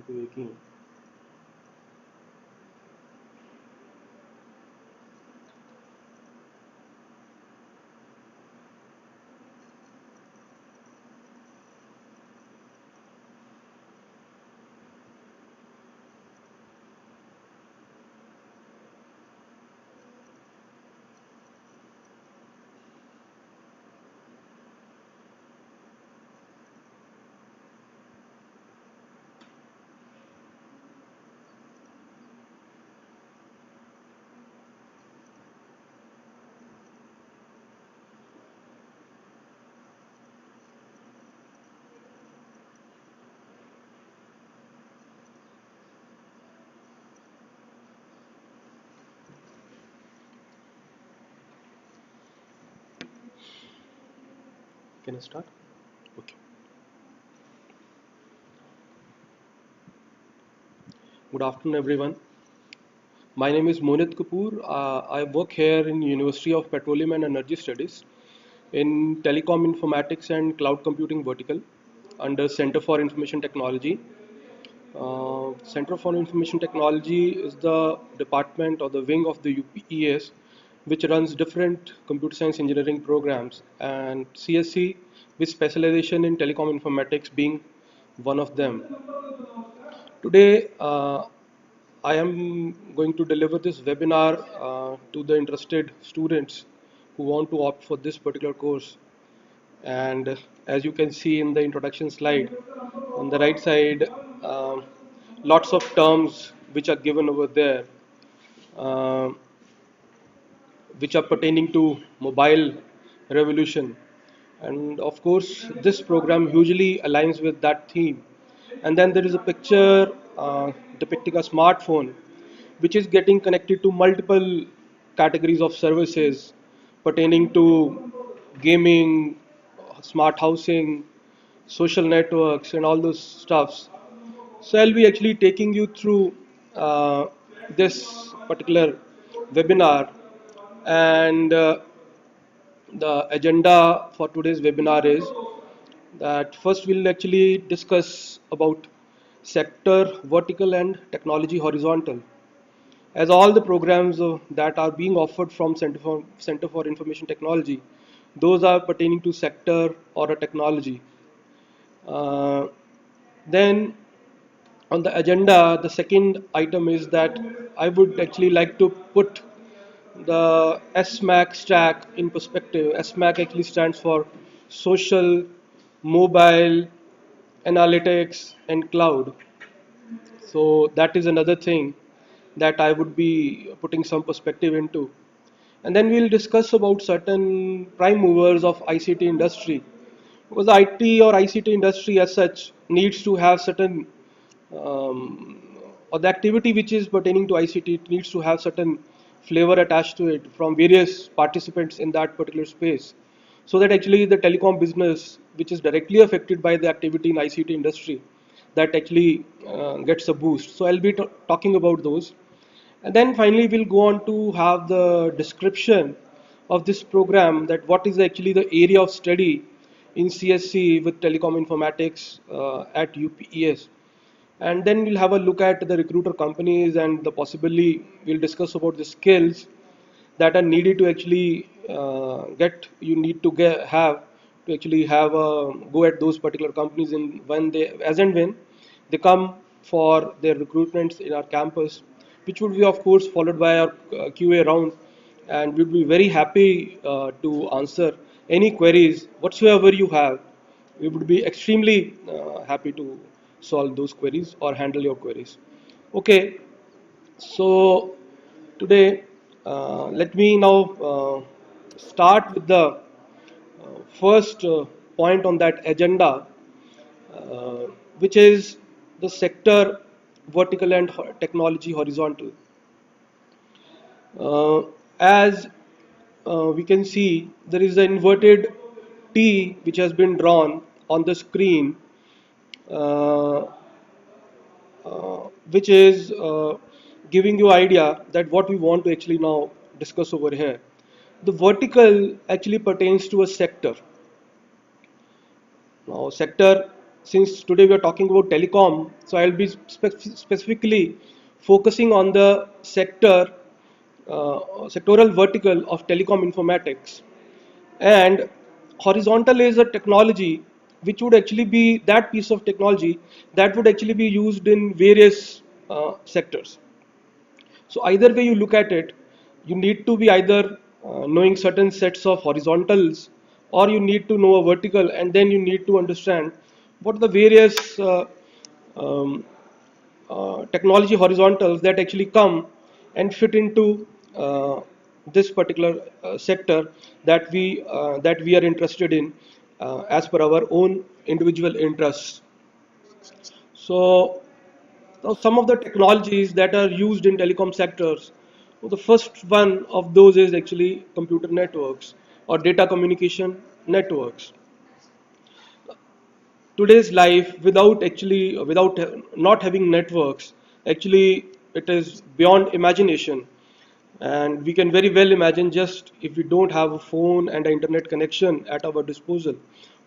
waking. Can I start? Okay. Good afternoon, everyone. My name is Monit Kapoor. I work here in University of Petroleum and Energy Studies in Telecom Informatics and Cloud Computing vertical under Center for Information Technology. Center for Information Technology is the department or the wing of the UPES which runs different computer science engineering programs, and CSE with specialization in telecom informatics being one of them. Today, I am going to deliver this webinar to the interested students who want to opt for this particular course. And as you can see in the introduction slide, on the right side, lots of terms which are given over there, uh, which are pertaining to mobile revolution. And of course, this program hugely aligns with that theme. And then there is a picture depicting a smartphone which is getting connected to multiple categories of services pertaining to gaming, smart housing, social networks, and all those stuffs. So I'll be actually taking you through this particular webinar, and the agenda for today's webinar is that first we'll actually discuss about sector vertical and technology horizontal, as all the programs that are being offered from Center for Information Technology, those are pertaining to sector or a technology. Uh, then on the agenda, the second item is that I would actually like to put the SMAC stack in perspective. SMAC actually stands for Social, Mobile, Analytics, and Cloud. So that is another thing that I would be putting some perspective into. And then we'll discuss about certain prime movers of ICT industry, because the IT or ICT industry as such needs to have certain um, or the activity which is pertaining to ICT, it needs to have certain flavor attached to it from various participants in that particular space, so that actually the telecom business, which is directly affected by the activity in ICT industry, that actually gets a boost. So I'll be talking about those. And then finally, we'll go on to have the description of this program, that what is actually the area of study in CSE with telecom informatics at UPES. And then we'll have a look at the recruiter companies, and the possibly we'll discuss about the skills that are needed to actually you need to have to actually have a go at those particular companies in when they as and when they come for their recruitments in our campus, which would be of course followed by our QA round, and we'd be very happy to answer any queries whatsoever you have. We would be extremely happy to solve those queries or handle your queries. Okay, so today, let me now start with the first point on that agenda, uh, which is the sector vertical and technology horizontal. As we can see, there is an inverted T which has been drawn on the screen, uh, which is giving you idea that what we want to actually now discuss over here. The vertical actually pertains to a sector. Now, sector since today we are talking about telecom, so I'll be specifically focusing on the sectoral vertical of telecom informatics. And horizontal is a technology which would actually be that piece of technology that would actually be used in various sectors. So either way you look at it, you need to be either knowing certain sets of horizontals, or you need to know a vertical, and then you need to understand what are the various um, technology horizontals that actually come and fit into this particular sector that we are interested in as per our own individual interests. So now some of the technologies that are used in telecom sectors, well, the first one of those is actually computer networks or data communication networks. Today's life without not having networks, actually it is beyond imagination. And we can very well imagine, just if we don't have a phone and an internet connection at our disposal,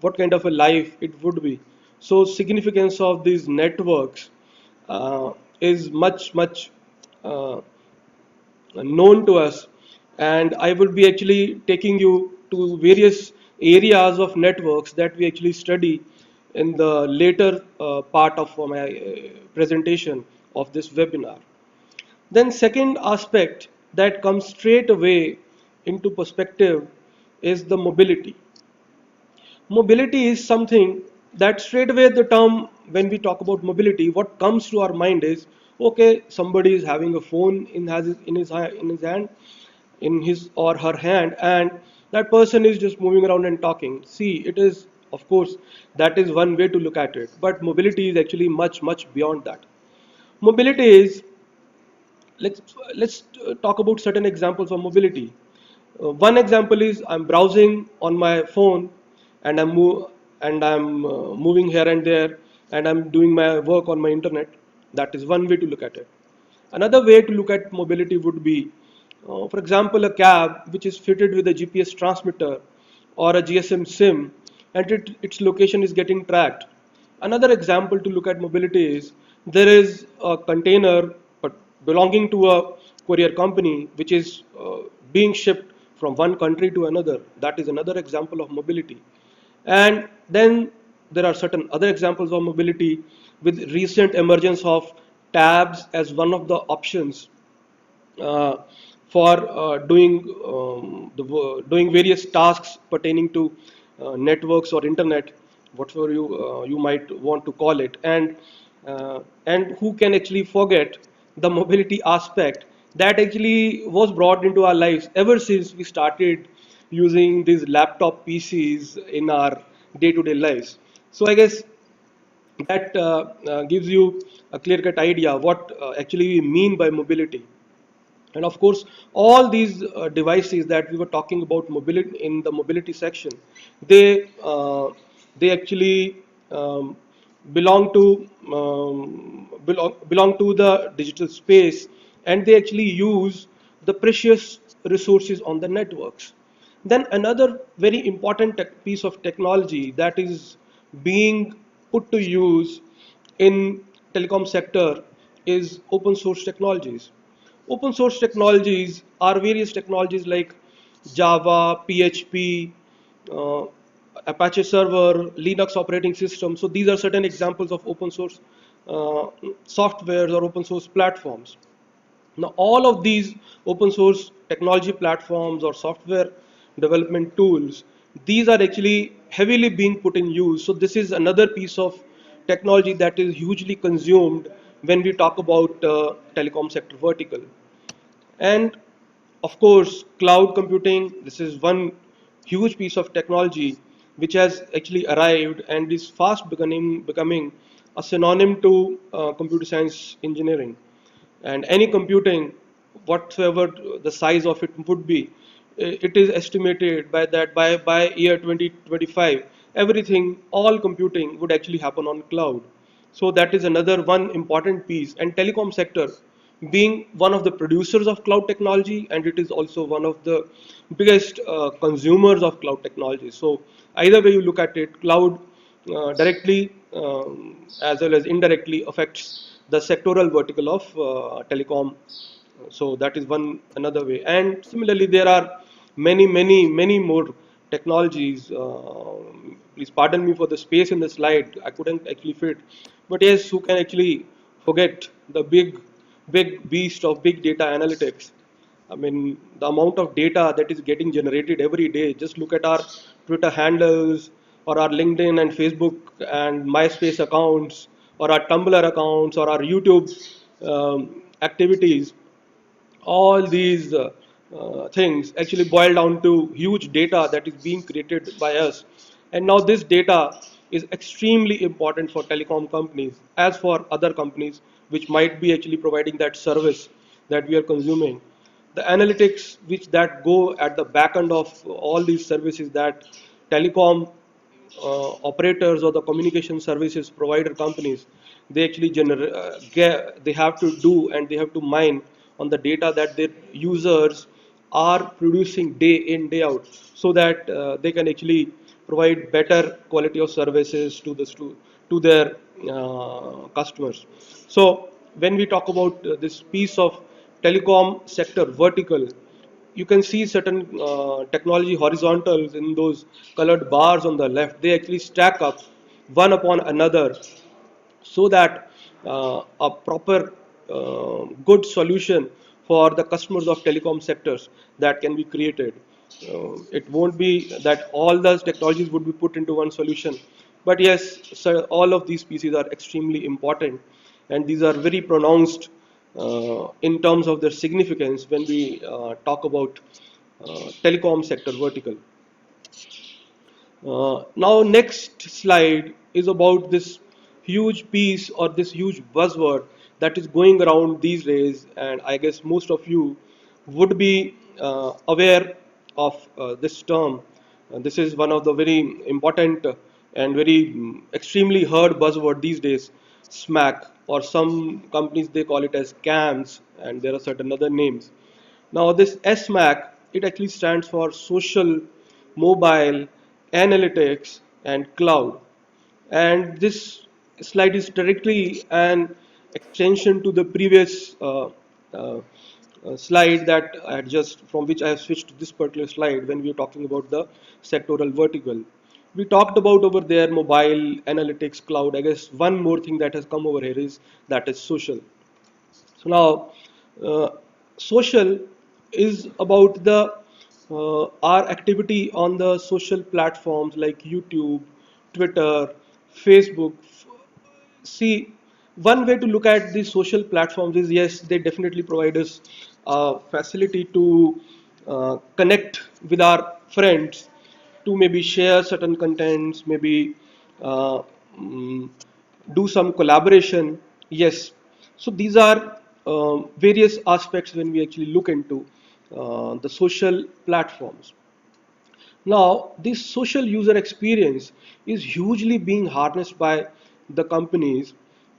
what kind of a life it would be. So significance of these networks uh, is much uh, known to us, and I will be actually taking you to various areas of networks that we actually study in the later part of my presentation of this webinar. Then second aspect that comes straight away into perspective is the mobility. Mobility is something that straight away the term, when we talk about mobility, what comes to our mind is, okay, somebody is having a phone in his hand, in his or her hand, and that person is just moving around and talking. See, it is, of course, that is one way to look at it, but mobility is actually much beyond that. Mobility is, let's talk about certain examples of mobility. One example is I'm browsing on my phone, and I'm moving here and there, and I'm doing my work on my internet. That is one way to look at it. Another way to look at mobility would be, for example, a cab which is fitted with a GPS transmitter or a GSM SIM, and its location is getting tracked. Another example to look at mobility is, there is a container but belonging to a courier company which is being shipped from one country to another. That is another example of mobility. And then there are certain other examples of mobility, with recent emergence of tabs as one of the options uh, for doing various tasks pertaining to networks or internet, whatever you might want to call it. And who can actually forget the mobility aspect that actually was brought into our lives ever since we started using these laptop PCs in our day-to-day lives. So I guess that gives you a clear-cut idea what actually we mean by mobility. And of course, all these devices that we were talking about mobility in the mobility section, they they actually belong to the digital space, and they actually use the precious resources on the networks. Then another very important piece of technology that is being put to use in telecom sector is open source technologies. Open source technologies are various technologies like Java, PHP, uh, Apache Server, Linux operating system. So these are certain examples of open source softwares or open source platforms. Now, all of these open source technology platforms or software development tools, these are actually heavily being put in use. So this is another piece of technology that is hugely consumed when we talk about telecom sector vertical. And of course, cloud computing, this is one huge piece of technology which has actually arrived and is fast becoming a synonym to computer science engineering. And any computing, whatsoever the size of it would be, it is estimated by that by year 2025, everything, all computing would actually happen on cloud. So that is another one important piece. And telecom sector being one of the producers of cloud technology, and it is also one of the biggest consumers of cloud technology. So either way you look at it, cloud directly as well as indirectly affects the sectoral vertical of telecom. So that is one another way. And similarly, there are many more technologies. Please pardon me for the space in the slide. I couldn't actually fit. But yes, who can actually forget the big beast of big data analytics? I mean, the amount of data that is getting generated every day. Just look at our Twitter handles, or our LinkedIn and Facebook and MySpace accounts, or our Tumblr accounts, or our YouTube activities. All these things actually boil down to huge data that is being created by us. And now this data is extremely important for telecom companies as for other companies which might be actually providing that service that we are consuming. The analytics which that go at the back end of all these services that telecom operators or the communication services provider companies, they actually they have to do and they have to mine on the data that their users are producing day in day out, so that they can actually provide better quality of services to to their customers. So when we talk about this piece of telecom sector vertical, you can see certain technology horizontals in those colored bars on the left. They actually stack up one upon another, so that a proper good solution for the customers of telecom sectors that can be created. It won't be that all those technologies would be put into one solution, but yes, so all of these pieces are extremely important, and these are very pronounced in terms of their significance when we talk about telecom sector vertical. Now, next slide is about this huge piece or this huge buzzword that is going around these days, and I guess most of you would be aware of this term. This is one of the very important and very extremely heard buzzword these days, SMAC, or some companies they call it as CAMS, and there are certain other names. Now, this SMAC, it actually stands for Social, Mobile, Analytics, and Cloud. And this slide is directly an extension to the previous uh, slide that I had just, from which I have switched to this particular slide when we were talking about the sectoral vertical. We talked about over there mobile, analytics, cloud. I guess one more thing that has come over here is that is social. So now, social is about the our activity on the social platforms like YouTube, Twitter, Facebook. See, one way to look at these social platforms is, yes, they definitely provide us a facility to connect with our friends, to maybe share certain contents, maybe uh, mm, do some collaboration. Yes, so these are various aspects when we actually look into the social platforms. Now, this social user experience is hugely being harnessed by the companies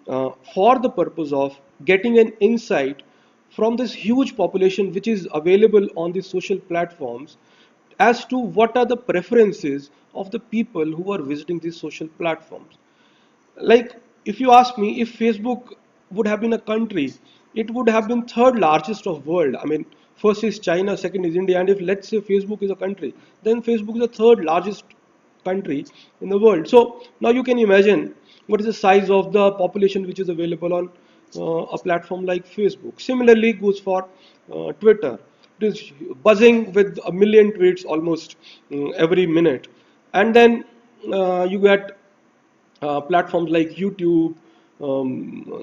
for the purpose of getting an insight from this huge population which is available on these social platforms as to what are the preferences of the people who are visiting these social platforms. Like, if you ask me, if Facebook would have been a country, it would have been third largest of world. I mean, first is China, second is India, and if let's say Facebook is a country, then Facebook is the third largest country in the world. So now you can imagine what is the size of the population which is available on a platform like Facebook. Similarly goes for Twitter. It is buzzing with a million tweets almost every minute. And then you get platforms like YouTube.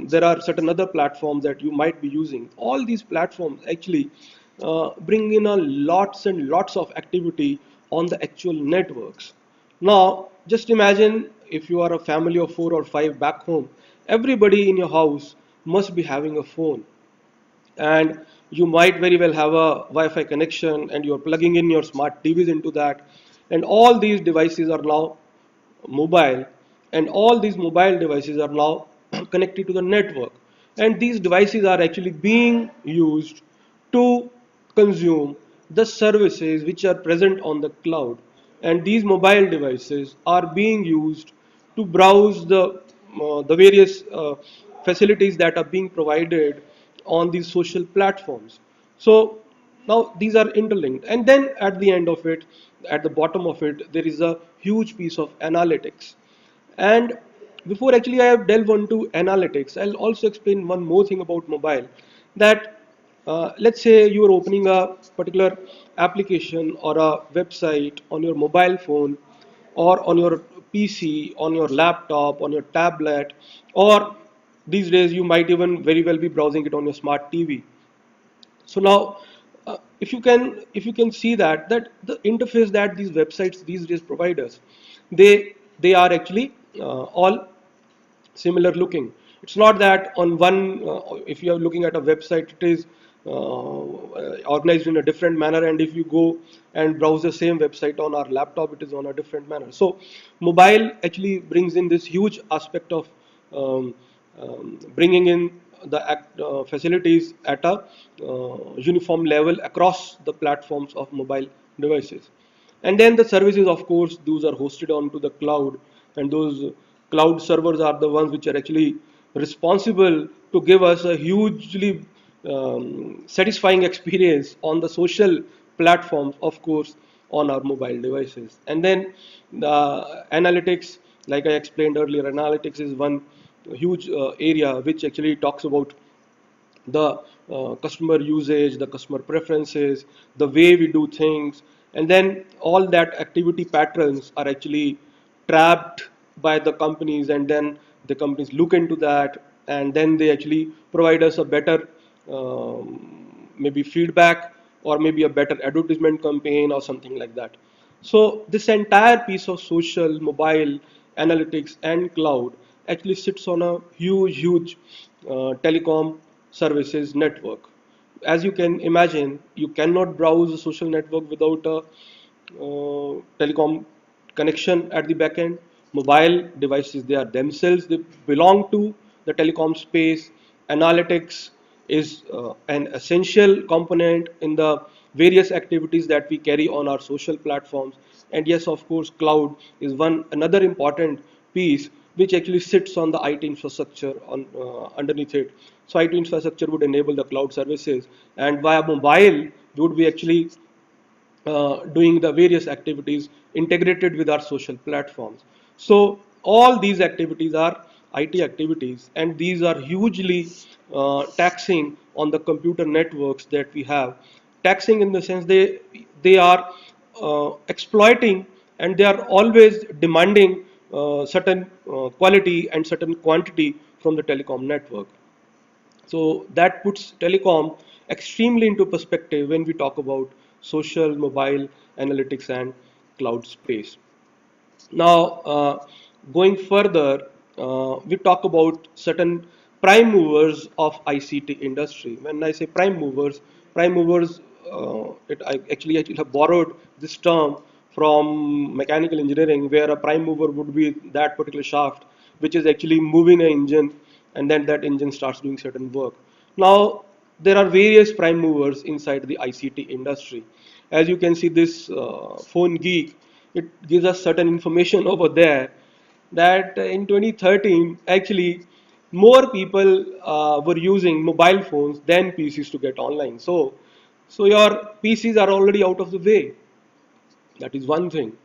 There are certain other platforms that you might be using. All these platforms actually bring in a lots and lots of activity on the actual networks. Now, just imagine if you are a family of 4 or 5 back home, everybody in your house must be having a phone, and you might very well have a Wi-Fi connection and you're plugging in your smart TVs into that, and all these devices are now mobile, and all these mobile devices are now connected to the network, and these devices are actually being used to consume the services which are present on the cloud, and these mobile devices are being used to browse the various facilities that are being provided on these social platforms. So now these are interlinked, and then at the end of it, at the bottom of it, there is a huge piece of analytics. And before actually I delve into analytics, I'll also explain one more thing about mobile. That let's say you are opening a particular application or a website on your mobile phone, or on your PC, on your laptop, on your tablet, or these days you might even very well be browsing it on your smart TV. So now, if you can see that the interface that these websites these days provide us, they are actually all similar looking. It's not that on one, if you are looking at a website, it is organized in a different manner, and if you go and browse the same website on our laptop, it is on a different manner. So, mobile actually brings in this huge aspect of um, bringing in the facilities at a uniform level across the platforms of mobile devices. And then the services, of course, those are hosted onto the cloud, and those cloud servers are the ones which are actually responsible to give us a hugely satisfying experience on the social platforms, of course, on our mobile devices. And then the analytics, like I explained earlier, analytics is one huge area which actually talks about the customer usage, the customer preferences, the way we do things, and then all that activity patterns are actually trapped by the companies, and then the companies look into that, and then they actually provide us a better maybe feedback, or maybe a better advertisement campaign or something like that. So this entire piece of social, mobile, analytics, and cloud actually sits on a huge telecom services network. As you can imagine, you cannot browse a social network without a telecom connection at the back end. Mobile devices, they are themselves, they belong to the telecom space. Analytics is an essential component in the various activities that we carry on our social platforms. And yes, of course, cloud is one another important piece which actually sits on the IT infrastructure on underneath it. So IT infrastructure would enable the cloud services, and via mobile we would be actually doing the various activities integrated with our social platforms. So all these activities are IT activities, and these are hugely taxing on the computer networks that we have. Taxing in the sense they are exploiting, and they are always demanding certain quality and certain quantity from the telecom network. So that puts telecom extremely into perspective when we talk about social, mobile, analytics, and cloud space. Now, going further, we talk about certain prime movers of ICT industry. When I say prime movers, I actually have borrowed this term from mechanical engineering, where a prime mover would be that particular shaft which is actually moving an engine, and then that engine starts doing certain work. Now, there are various prime movers inside the ICT industry. As you can see, this phone geek, it gives us certain information over there that in 2013, actually, more people were using mobile phones than PCs to get online. So your PCs are already out of the way. That is one thing.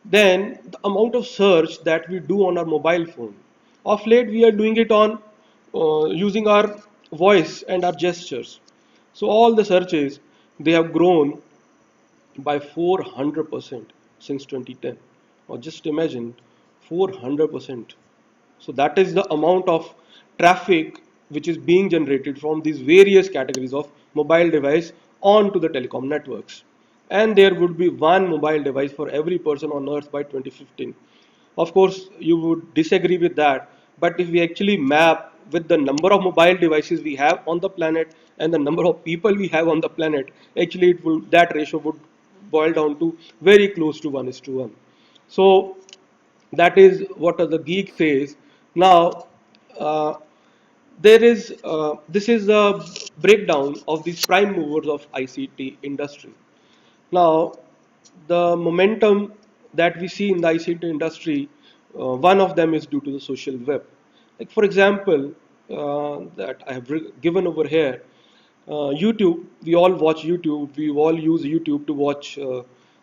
Then the amount of search that we do on our mobile phone. Of late, we are doing it on using our voice and our gestures. So all the searches, they have grown by 400% since 2010. Or just imagine 400%. So that is the amount of traffic which is being generated from these various categories of mobile device onto the telecom networks. And there would be one mobile device for every person on earth by 2015. Of course, you would disagree with that, but if we actually map with the number of mobile devices we have on the planet and the number of people we have on the planet, actually that ratio would boil down to very close to 1 is to 1. So that is what the geek says. Now, uh, this is a breakdown of these prime movers of ICT industry. Now, the momentum that we see in the ICT industry, One of them is due to the social web. Like for example, that I have given over here, YouTube. We all watch YouTube. We all use YouTube to watch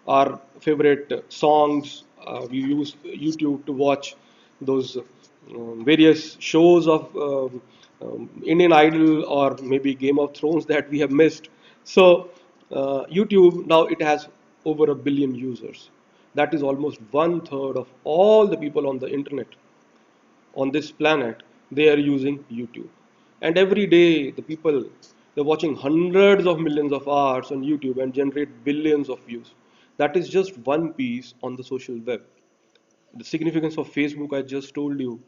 our favorite songs. We use YouTube to watch those various shows of Indian Idol or maybe Game of Thrones that we have missed. So YouTube now it has over a billion users. That is almost one third of all the people on the internet on this planet. They are using YouTube, and every day the people they're watching hundreds of millions of hours on YouTube and generate billions of views. That is just one piece on the social web. The significance of Facebook I just told you,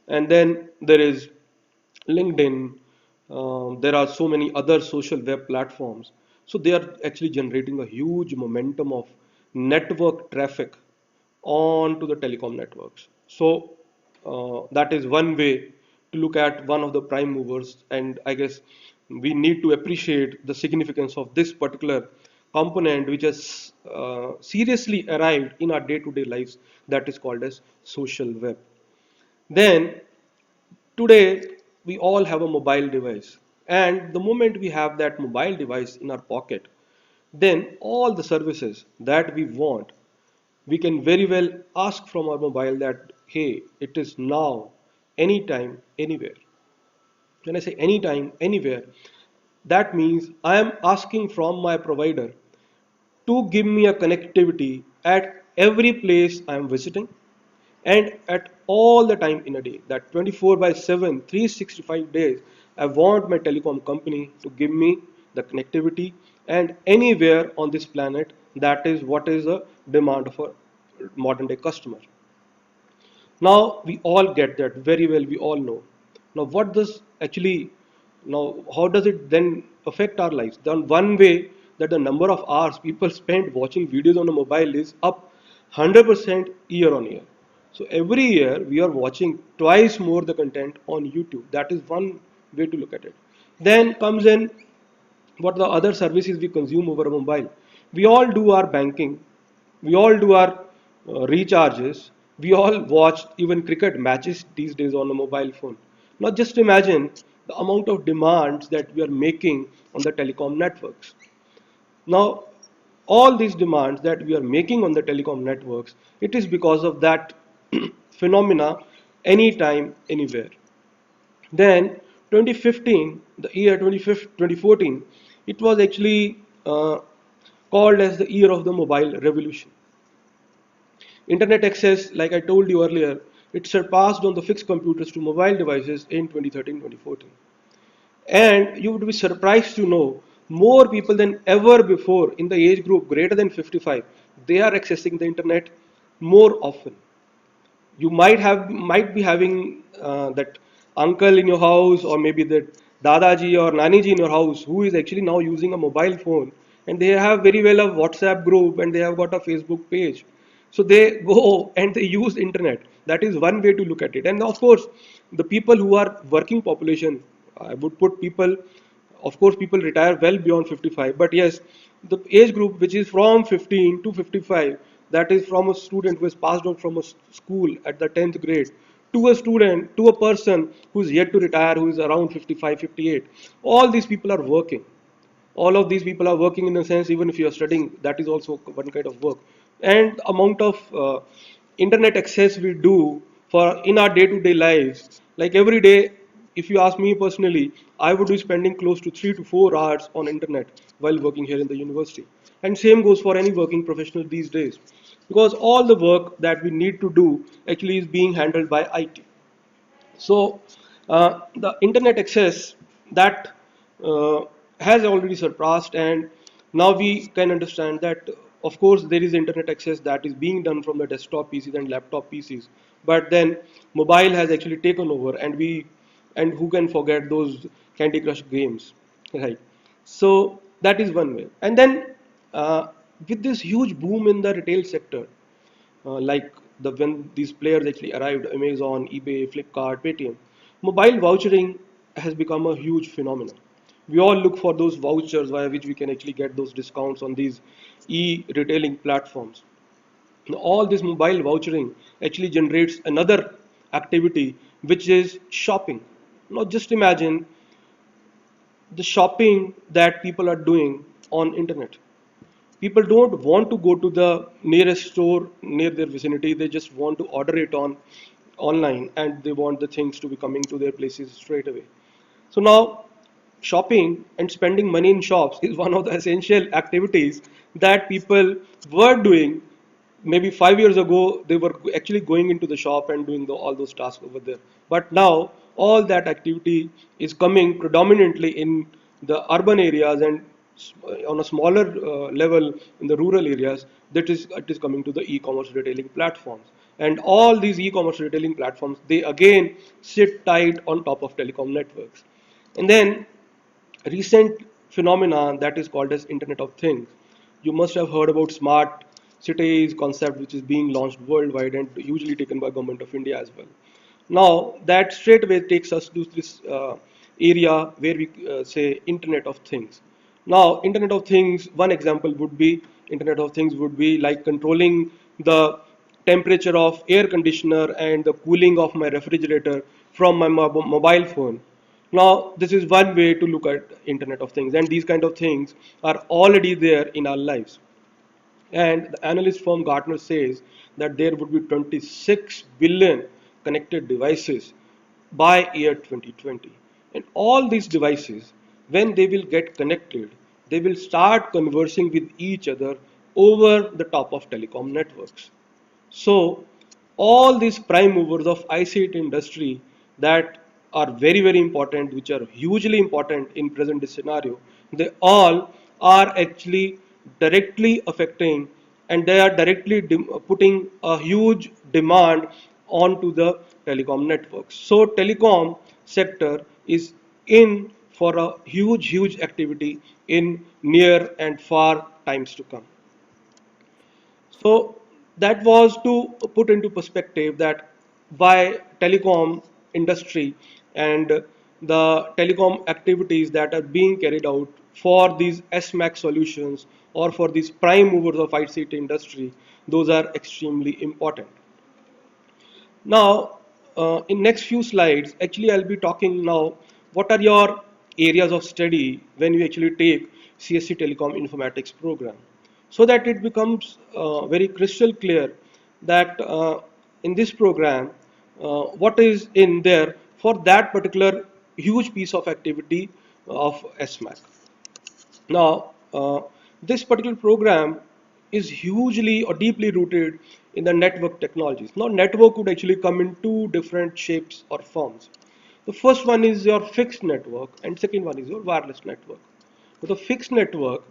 and then there is LinkedIn. There are so many other social web platforms. So they are actually generating a huge momentum of network traffic onto the telecom networks. So that is one way to look at one of the prime movers, and I guess we need to appreciate the significance of this particular component which has seriously arrived in our day-to-day lives, that is called as social web. Then today, we all have a mobile device. And the moment we have that mobile device in our pocket, then all the services that we want, we can very well ask from our mobile that, hey, it is now, anytime, anywhere. When I say anytime, anywhere, that means I am asking from my provider to give me a connectivity at every place I am visiting and at all the time in a day, that 24 by 7 365 days I want my telecom company to give me the connectivity, and anywhere on this planet. That is what is the demand of a modern day customer. Now we all get that very well, we all know. Now what does actually, now how does it then affect our lives? Then one way that the number of hours people spend watching videos on a mobile is up 100% year on year. So every year we are watching twice more the content on YouTube. That is one way to look at it. Then comes in what the other services we consume over a mobile. We all do our banking, we all do our recharges, we all watch even cricket matches these days on a mobile phone. Now just imagine the amount of demands that we are making on the telecom networks. Now all these demands that we are making on the telecom networks, it is because of that phenomena, anytime, anywhere. Then 2015, the year 2014, it was actually called as the year of the mobile revolution. Internet access, like I told you earlier, it surpassed on the fixed computers to mobile devices in 2013-2014. And you would be surprised to know more people than ever before in the age group greater than 55, they are accessing the internet more often. You might be having that uncle in your house, or maybe that dadaji or naniji in your house who is actually now using a mobile phone, and they have very well a WhatsApp group and they have got a Facebook page. So they go and they use internet. That is one way to look at it. And of course the people who are working population, I would put people, of course people retire well beyond 55, but yes, the age group which is from 15 to 55, that is from a student who has passed out from a school at the 10th grade to a student, to a person who is yet to retire, who is around 55, 58. All these people are working. All of these people are working, in a sense, even if you are studying, that is also one kind of work. And amount of internet access we do for in our day-to-day lives, like every day, if you ask me personally, I would be spending close to 3 to 4 hours on internet while working here in the university. And same goes for any working professional these days, because all the work that we need to do actually is being handled by IT. So the internet access that uh, has already surpassed, and now we can understand that of course there is internet access that is being done from the desktop PCs and laptop PCs, but then mobile has actually taken over, and who can forget those Candy Crush games, right? So that is one way. And then with this huge boom in the retail sector, like when these players actually arrived, Amazon, eBay, Flipkart, Paytm, mobile vouchering has become a huge phenomenon. We all look for those vouchers via which we can actually get those discounts on these e-retailing platforms. All this mobile vouchering actually generates another activity, which is shopping. Now just imagine the shopping that people are doing on internet. People don't want to go to the nearest store near their vicinity. They just want to order it on online, and they want the things to be coming to their places straight away. So now shopping and spending money in shops is one of the essential activities that people were doing. Maybe 5 years ago, they were actually going into the shop and doing all those tasks over there. But now all that activity is coming predominantly in the urban areas, and on a smaller level in the rural areas. That is, it is coming to the e-commerce retailing platforms. And all these e-commerce retailing platforms, they again sit tight on top of telecom networks. And then recent phenomenon that is called as Internet of Things. You must have heard about smart cities concept, which is being launched worldwide and hugely taken by government of India as well. Now that straight away takes us to this area where we say Internet of Things. Now Internet of Things, one example would be Internet of Things would be like controlling the temperature of air conditioner and the cooling of my refrigerator from my mobile phone. Now, this is one way to look at Internet of Things, and these kind of things are already there in our lives. And the analyst firm Gartner says that there would be 26 billion connected devices by year 2020. And all these devices, when they will get connected, they will start conversing with each other over the top of telecom networks. So all these prime movers of ICT industry that are very, very important, which are hugely important in present day scenario, they all are actually directly affecting, and they are directly putting a huge demand onto the telecom networks. So telecom sector is in for a huge, huge activity in near and far times to come. So that was to put into perspective that why telecom industry and the telecom activities that are being carried out for these SMAC solutions or for these prime movers of ICT industry, those are extremely important. Now, in next few slides, actually I'll be talking now what are your areas of study when you actually take CSE Telecom Informatics program, so that it becomes very crystal clear that in this program, what is in there for that particular huge piece of activity of SMAC. Now, this particular program is hugely or deeply rooted in the network technologies. Now, network would actually come in two different shapes or forms. The first one is your fixed network, and second one is your wireless network. So the fixed network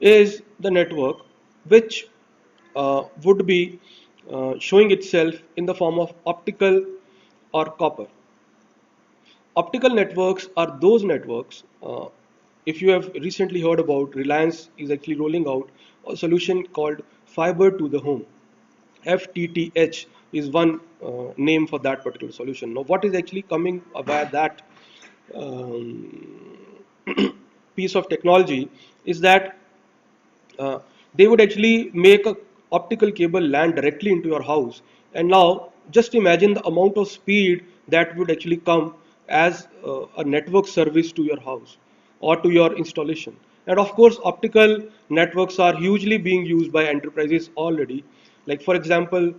is the network which would be showing itself in the form of optical or copper. Optical networks are those networks. If you have recently heard about, Reliance is actually rolling out a solution called fiber to the home. FTTH is one name for that particular solution. Now, what is actually coming via that um, piece of technology is that they would actually make a optical cable land directly into your house. And now just imagine the amount of speed that would actually come as a network service to your house or to your installation. And of course optical networks are hugely being used by enterprises already. Like for example,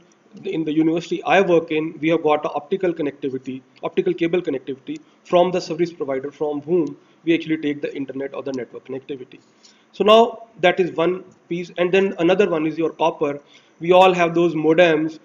in the university I work in, we have got optical connectivity, optical cable connectivity from the service provider from whom we actually take the internet or the network connectivity. So now that is one piece, and then another one is your copper. We all have those modems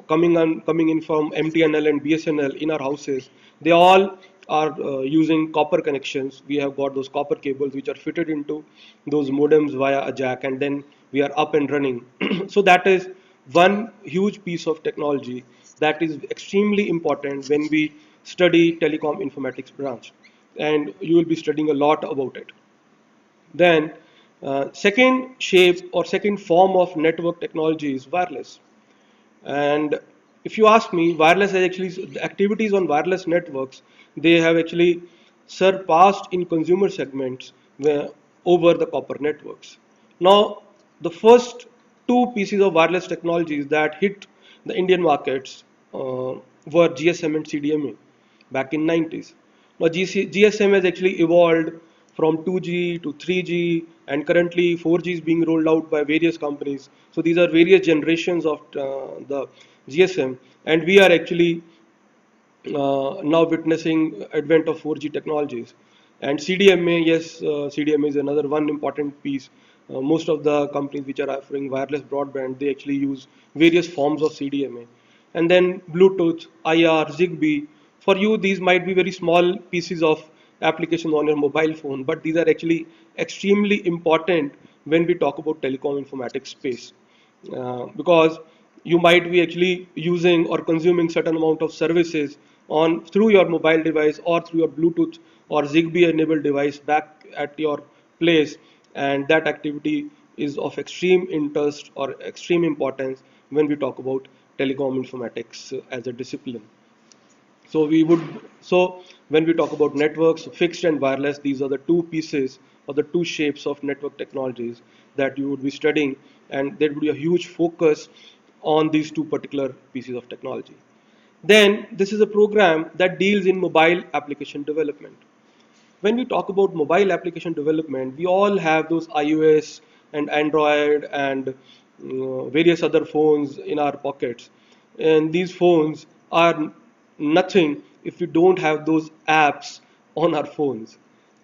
coming in from MTNL and BSNL in our houses. They all are using copper connections. We have got those copper cables which are fitted into those modems via a jack, and then we are up and running. So that is one huge piece of technology that is extremely important when we study telecom informatics branch, and you will be studying a lot about it. Then, second shape or second form of network technology is wireless. And if you ask me, wireless has actually, the activities on wireless networks, they have actually surpassed in consumer segments over the copper networks. Now, the first two pieces of wireless technologies that hit the Indian markets were GSM and CDMA back in 90s. Now GSM has actually evolved from 2G to 3G, and currently 4G is being rolled out by various companies. So these are various generations of the GSM, and we are actually now witnessing advent of 4G technologies. And CDMA, yes, CDMA is another one important piece. Most of the companies which are offering wireless broadband, they actually use various forms of CDMA. And then Bluetooth, IR, Zigbee. For you, these might be very small pieces of applications on your mobile phone, but these are actually extremely important when we talk about telecom informatics space. Because you might be actually using or consuming certain amount of services on through your mobile device or through your Bluetooth or Zigbee enabled device back at your place, and that activity is of extreme interest or extreme importance when we talk about telecom informatics as a discipline. So we would so when we talk about networks, fixed and wireless, these are the two pieces or the two shapes of network technologies that you would be studying, and there would be a huge focus on these two particular pieces of technology. Then this is a program that deals in mobile application development. When we talk about mobile application development, we all have those iOS and Android and various other phones in our pockets. And these phones are nothing if we don't have those apps on our phones.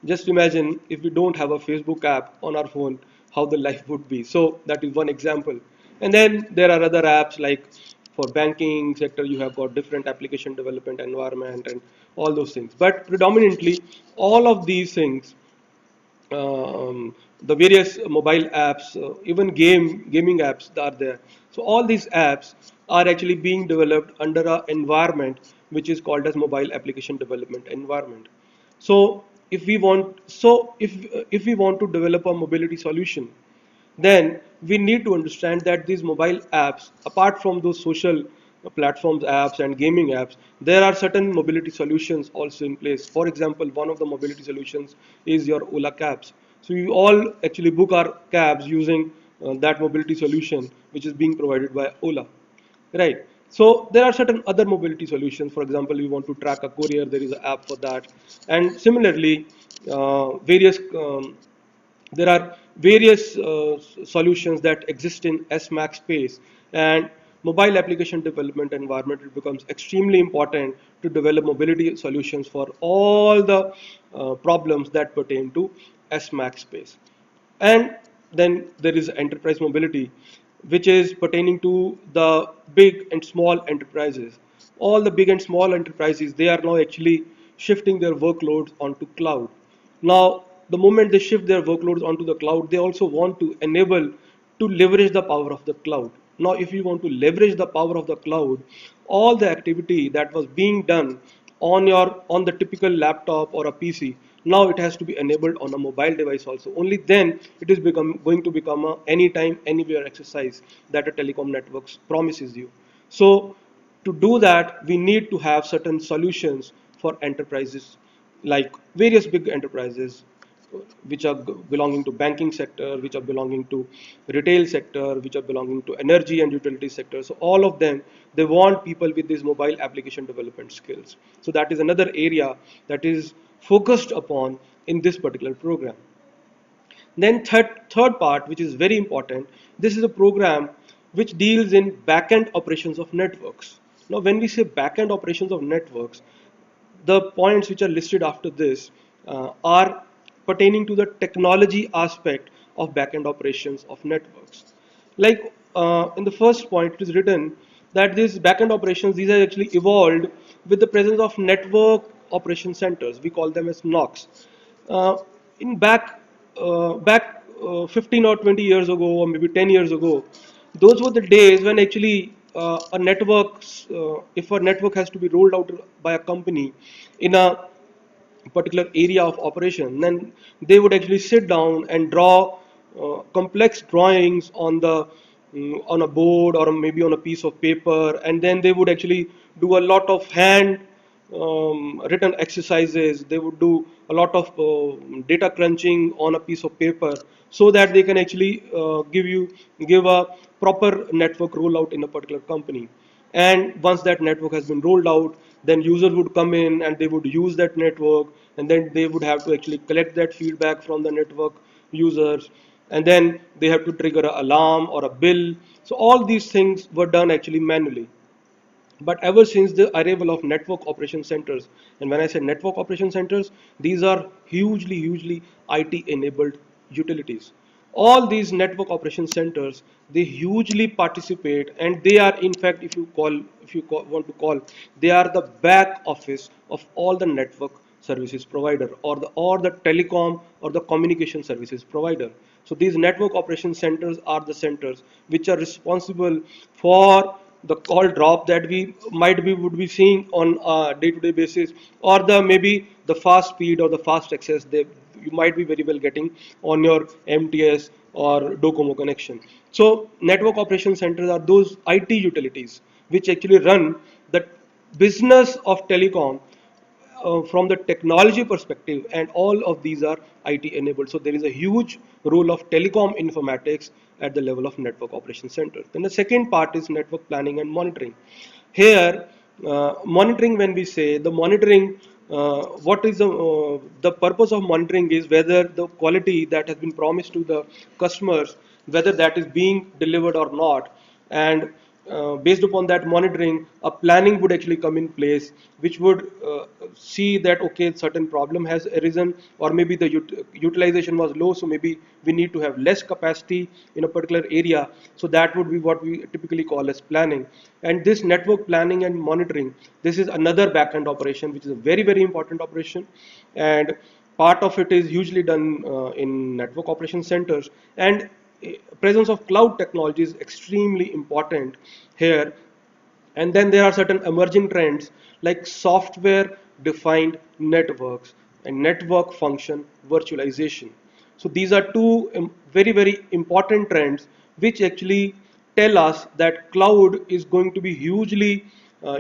Just imagine if we don't have a Facebook app on our phone, how the life would be. So that is one example. And then there are other apps like for banking sector, you have got different application development environment and all those things. But predominantly, all of these things, the various mobile apps, even gaming apps that are there. So all these apps are actually being developed under an environment which is called as mobile application development environment. So if we want to develop a mobility solution, then we need to understand that these mobile apps, apart from those social platforms apps and gaming apps, there are certain mobility solutions also in place. For example, one of the mobility solutions is your Ola cabs. So we all actually book our cabs using that mobility solution which is being provided by Ola, right? So there are certain other mobility solutions. For example, you want to track a courier, there is an app for that. And similarly, various there are various solutions that exist in SMAC space, and mobile application development environment, it becomes extremely important to develop mobility solutions for all the problems that pertain to SMAC space. And then there is enterprise mobility, which is pertaining to the big and small enterprises. All the big and small enterprises, they are now actually shifting their workloads onto cloud. Now, the moment they shift their workloads onto the cloud, they also want to enable to leverage the power of the cloud. Now, if you want to leverage the power of the cloud, all the activity that was being done on the typical laptop or a PC, now it has to be enabled on a mobile device also. Only then it is going to become a anytime, anywhere exercise that a telecom networks promises you. So to do that, we need to have certain solutions for enterprises, like various big enterprises which are belonging to banking sector, which are belonging to retail sector, which are belonging to energy and utility sector. So all of them, they want people with these mobile application development skills. So that is another area that is focused upon in this particular program. Then third part, which is very important, this is a program which deals in backend operations of networks. Now, when we say backend operations of networks, the points which are listed after this are pertaining to the technology aspect of backend operations of networks. Like in the first point, it is written that these backend operations, these are actually evolved with the presence of network operation centers. We call them as NOCs. In back 15 or 20 years ago, or maybe 10 years ago, those were the days when actually if a network has to be rolled out by a company in a particular area of operation, then they would actually sit down and draw complex drawings on a board or maybe on a piece of paper, and then they would actually do a lot of hand written exercises. They would do a lot of data crunching on a piece of paper so that they can actually give a proper network rollout in a particular company. And once that network has been rolled out, then users would come in and they would use that network, and then they would have to actually collect that feedback from the network users, and then they have to trigger an alarm or a bill. So all these things were done actually manually. But ever since the arrival of network operation centers, and when I say network operation centers, these are hugely IT enabled utilities. All these network operation centers, they hugely participate, and they are, in fact, want to call, they are the back office of all the network services provider, or the telecom or the communication services provider. So these network operation centers are the centers which are responsible for the call drop that we might be would be seeing on a day-to-day basis, or the maybe the fast speed or the fast access that you might be very well getting on your MTS or Docomo connection. So network operation centers are those IT utilities which actually run the business of telecom from the technology perspective, and all of these are IT enabled. So there is a huge role of telecom informatics at the level of network operation center. Then the second part is network planning and monitoring. Here, monitoring, when we say the monitoring, what is the purpose of monitoring is whether the quality that has been promised to the customers, whether that is being delivered or not. And based upon that monitoring, a planning would actually come in place, which would see that okay, certain problem has arisen, or maybe the utilization was low, so maybe we need to have less capacity in a particular area. So that would be what we typically call as planning. And this network planning and monitoring, this is another backend operation which is a very important operation, and part of it is usually done in network operation centers. And presence of cloud technology is extremely important here. And then there are certain emerging trends like software defined networks and network function virtualization. So these are two very important trends which actually tell us that cloud is going to be hugely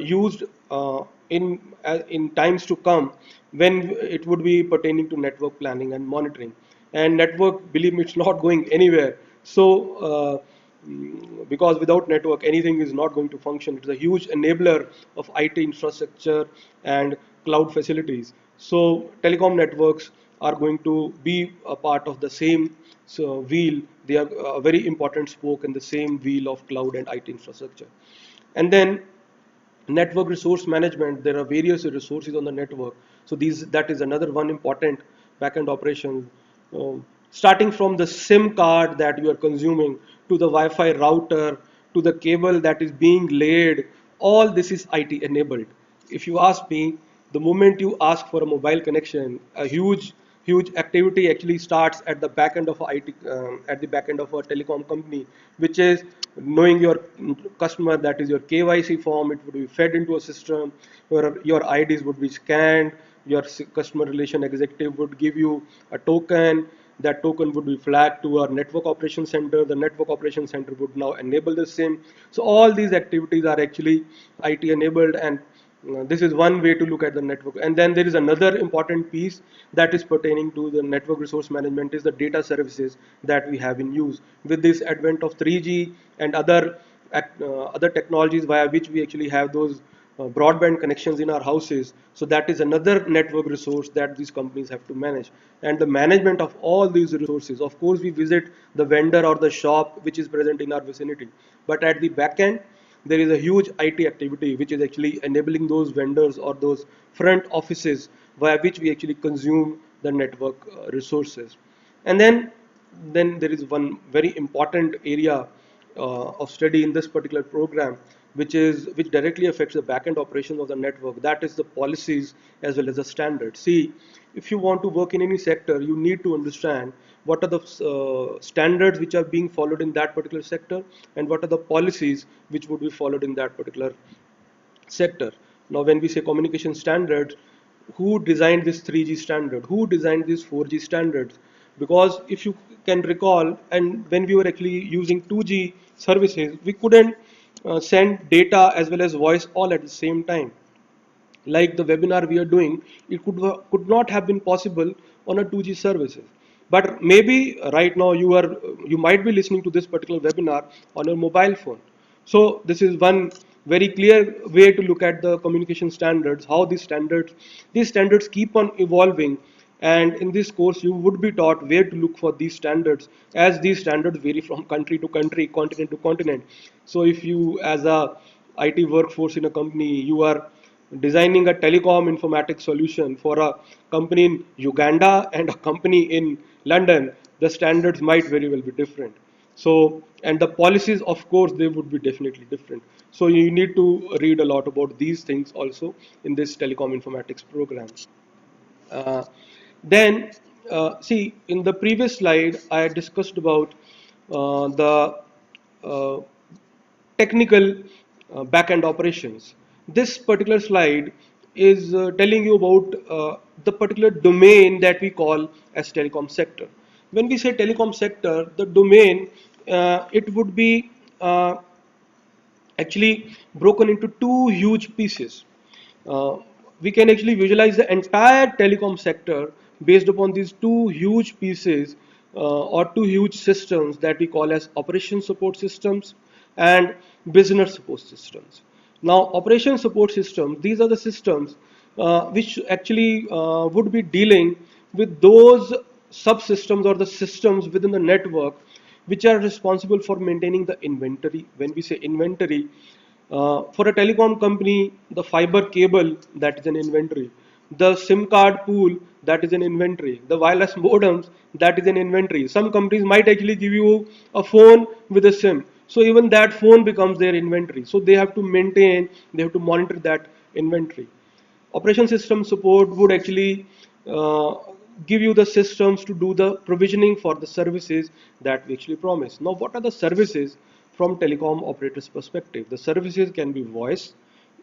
used in times to come, when it would be pertaining to network planning and monitoring. And network, believe me, it's not going anywhere. So because without network anything is not going to function. It's a huge enabler of IT infrastructure and cloud facilities. So telecom networks are going to be a part of the same wheel. They are a very important spoke in the same wheel of cloud and IT infrastructure. And then network resource management, there are various resources on the network. So that is another one important backend operation. Starting from the SIM card that you are consuming, to the Wi-Fi router, to the cable that is being laid, all this is IT enabled. If you ask me, the moment you ask for a mobile connection, a huge activity actually starts at the back end of IT, at the back end of a telecom company, which is knowing your customer, that is your KYC form. It would be fed into a system where your IDs would be scanned. Your customer relation executive would give you a token. That token would be flagged to our network operation center. The network operation center would now enable the same. So all these activities are actually IT enabled, and this is one way to look at the network. And then there is another important piece that is pertaining to the network resource management, is the data services that we have in use. With this advent of 3G and other technologies via which we actually have those broadband connections in our houses, so that is another network resource that these companies have to manage. And the management of all these resources, of course we visit the vendor or the shop which is present in our vicinity, but at the back end there is a huge IT activity which is actually enabling those vendors or those front offices via which we actually consume the network resources. And then there is one very important area of study in this particular program, which directly affects the backend operations of the network. That is the policies as well as the standards. See, if you want to work in any sector, you need to understand what are the standards which are being followed in that particular sector, and what are the policies which would be followed in that particular sector. Now, when we say communication standards, who designed this 3G standard? Who designed this 4G standards? Because if you can recall, and when we were actually using 2G services, we couldn't send data as well as voice all at the same time. like the webinar we are doing, it could not have been possible on a 2G services. But maybe right now you might be listening to this particular webinar on your mobile phone. So this is one very clear way to look at the communication standards, how these standards keep on evolving. And in this course, you would be taught where to look for these standards, as these standards vary from country to country, continent to continent. So if you, as a IT workforce in a company, you are designing a telecom informatics solution for a company in Uganda and a company in London, the standards might very well be different. So, and the policies, of course, they would be definitely different. So you need to read a lot about these things also in this telecom informatics program. Uh, then, see, in the previous slide, I discussed about the uh, technical back-end operations. This particular slide is telling you about the particular domain that we call as telecom sector. When we say telecom sector, the domain, it would be actually broken into two huge pieces. Uh, we can actually visualize the entire telecom sector based upon these two huge pieces or two huge systems that we call as operation support systems and business support systems. Now, operation support systems, these are the systems which actually would be dealing with those subsystems or the systems within the network which are responsible for maintaining the inventory. When we say inventory, for a telecom company, the fiber cable, that is an inventory. The SIM card pool, that is an inventory. The wireless modems, that is an inventory. Some companies might actually give you a phone with a SIM. So even that phone becomes their inventory. So they have to maintain, they have to monitor that inventory. Operation system support would actually uh, give you the systems to do the provisioning for the services that we actually promise. Now, what are the services from telecom operators perspective? The services can be voice,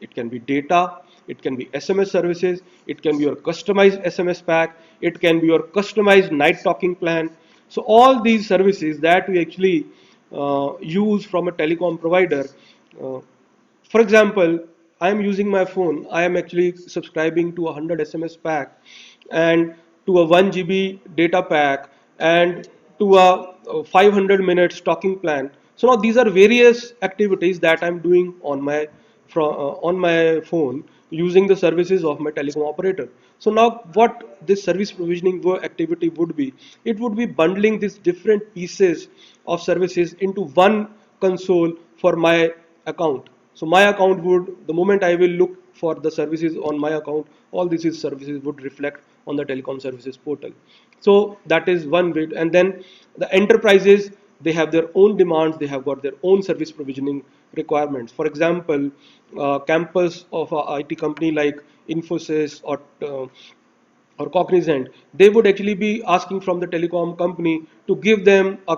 it can be data, it can be SMS services, it can be your customized SMS pack, it can be your customized night talking plan. So all these services that we actually use from a telecom provider, uh, for example, I am using my phone. I am actually subscribing to a 100 SMS pack and to a 1 GB data pack and to a 500 minutes talking plan. So now these are various activities that I'm doing on my phone using the services of my telecom operator. So now what this service provisioning activity would be, it would be bundling these different pieces of services into one console for my account. So my account would, the moment I will look for the services on my account, all these services would reflect on the telecom services portal. So that is one bit. And then the enterprises, they have their own demands, they have got their own service provisioning requirements. For example, campus of a IT company like Infosys or Cognizant, they would actually be asking from the telecom company to give them a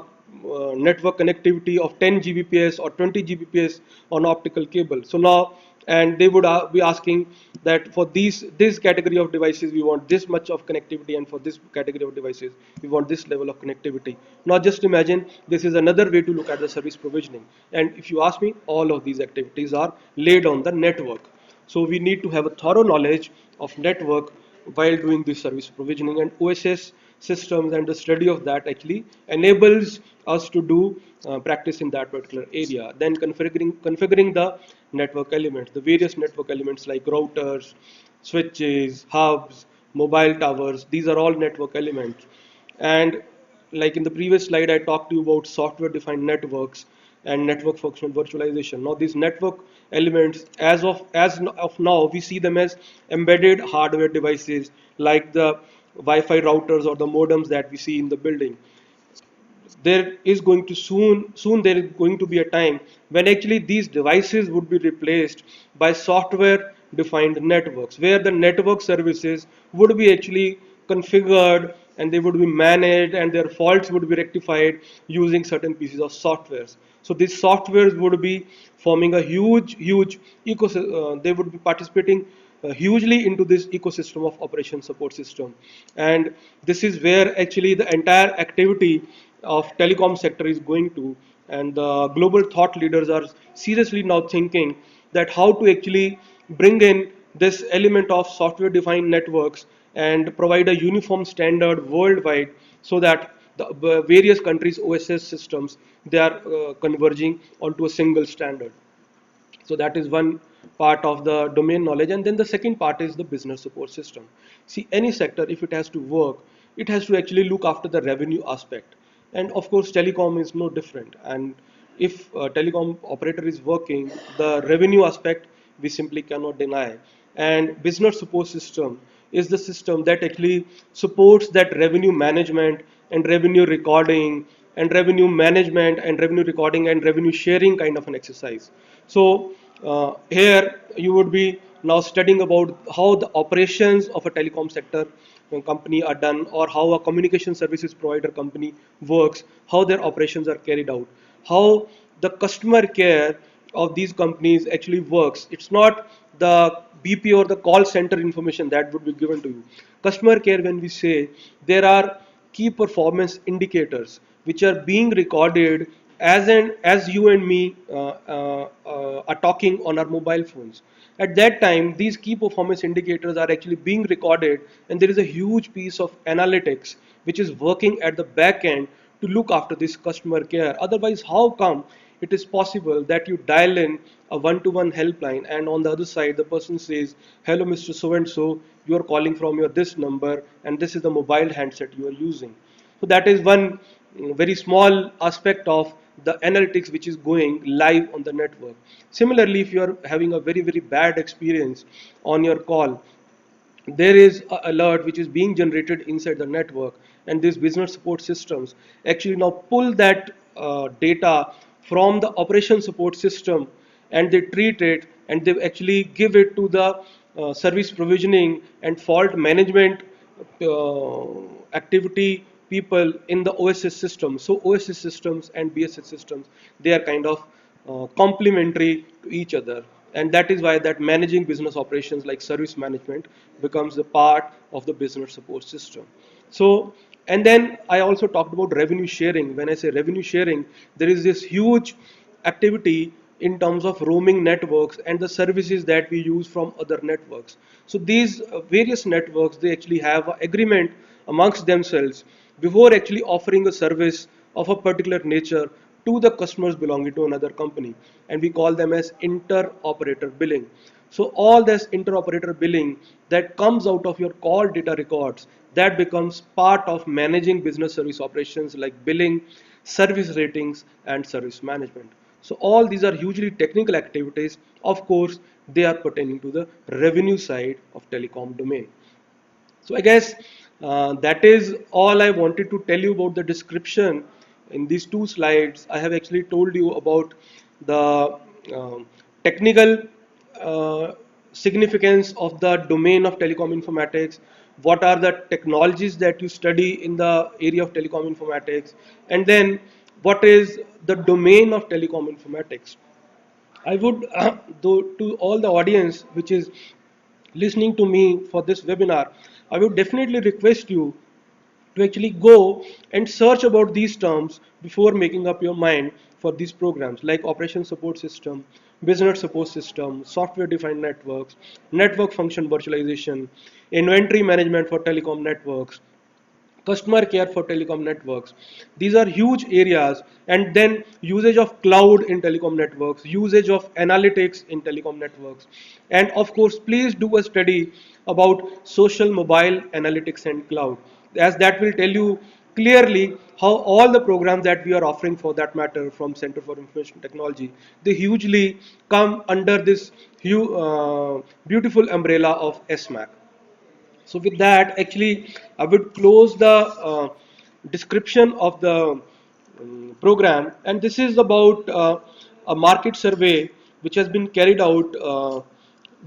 network connectivity of 10 Gbps or 20 Gbps on optical cable. So now, and they would be asking that for this category of devices we want this much of connectivity, and for this category of devices we want this level of connectivity. Now just imagine, this is another way to look at the service provisioning. And if you ask me, all of these activities are laid on the network. So we need to have a thorough knowledge of network while doing this service provisioning, and OSS systems and the study of that actually enables us to do practice in that particular area. Then configuring the network elements, the various network elements like routers, switches, hubs, mobile towers, these are all network elements. And like in the previous slide, I talked to you about software defined networks and network functional virtualization. Now these network elements, as of now, we see them as embedded hardware devices like the Wi-Fi routers or the modems that we see in the building. There is going to soon there is going to be a time when actually these devices would be replaced by software defined networks, where the network services would be actually configured and they would be managed and their faults would be rectified using certain pieces of softwares. So these softwares would be forming a huge ecosystem. They would be participating hugely into this ecosystem of operation support system. And this is where actually the entire activity of telecom sector is going to, and the global thought leaders are seriously now thinking that how to actually bring in this element of software defined networks and provide a uniform standard worldwide so that the various countries OSS systems, they are converging onto a single standard. So that is one part of the domain knowledge. And then the second part is the business support system. See, any sector, if it has to work, it has to actually look after the revenue aspect. And of course, telecom is no different. And if a telecom operator is working, the revenue aspect we simply cannot deny. And business support system is the system that actually supports that revenue management and revenue recording and revenue management and revenue recording and revenue sharing kind of an exercise. So here you would be now studying about how the operations of a telecom sector company are done, or how a communication services provider company works, how their operations are carried out, how the customer care of these companies actually works. It's not the BP or the call center information that would be given to you. Customer care, when we say, there are key performance indicators which are being recorded as you and me are talking on our mobile phones. At that time, these key performance indicators are actually being recorded, and there is a huge piece of analytics which is working at the back end to look after this customer care. Otherwise, how come it is possible that you dial in a one-to-one helpline and on the other side the person says, hello Mr. So and so, you are calling from your this number and this is the mobile handset you are using. So that is one very small aspect of the analytics which is going live on the network. Similarly, if you are having a very bad experience on your call, there is an alert which is being generated inside the network, and these business support systems actually now pull that data from the operation support system, and they treat it and they actually give it to the service provisioning and fault management activity people in the OSS system. So OSS systems and BSS systems, they are kind of complementary to each other, and that is why that managing business operations like service management becomes a part of the business support system. So, and then I also talked about revenue sharing. When I say revenue sharing, there is this huge activity in terms of roaming networks and the services that we use from other networks. So these various networks, they actually have an agreement amongst themselves before actually offering a service of a particular nature to the customers belonging to another company, and we call them as inter-operator billing. So all this inter-operator billing that comes out of your call data records, that becomes part of managing business service operations like billing, service ratings, and service management. So all these are hugely technical activities. Of course, they are pertaining to the revenue side of telecom domain. So I guess that is all I wanted to tell you about the description. In these two slides, I have actually told you about the technical uh, significance of the domain of telecom informatics, what are the technologies that you study in the area of telecom informatics, and then what is the domain of telecom informatics. I would, though, to all the audience which is listening to me for this webinar, I would definitely request you to actually go and search about these terms before making up your mind for these programs like operation support system, business support system, software defined networks, network function virtualization, inventory management for telecom networks, customer care for telecom networks. These are huge areas, and then usage of cloud in telecom networks, usage of analytics in telecom networks, and of course, please do a study about social mobile analytics and cloud, as that will tell you clearly how all the programs that we are offering for that matter from Center for Information Technology, they hugely come under this beautiful umbrella of SMAC. So with that, actually, I would close the description of the program, and this is about a market survey which has been carried out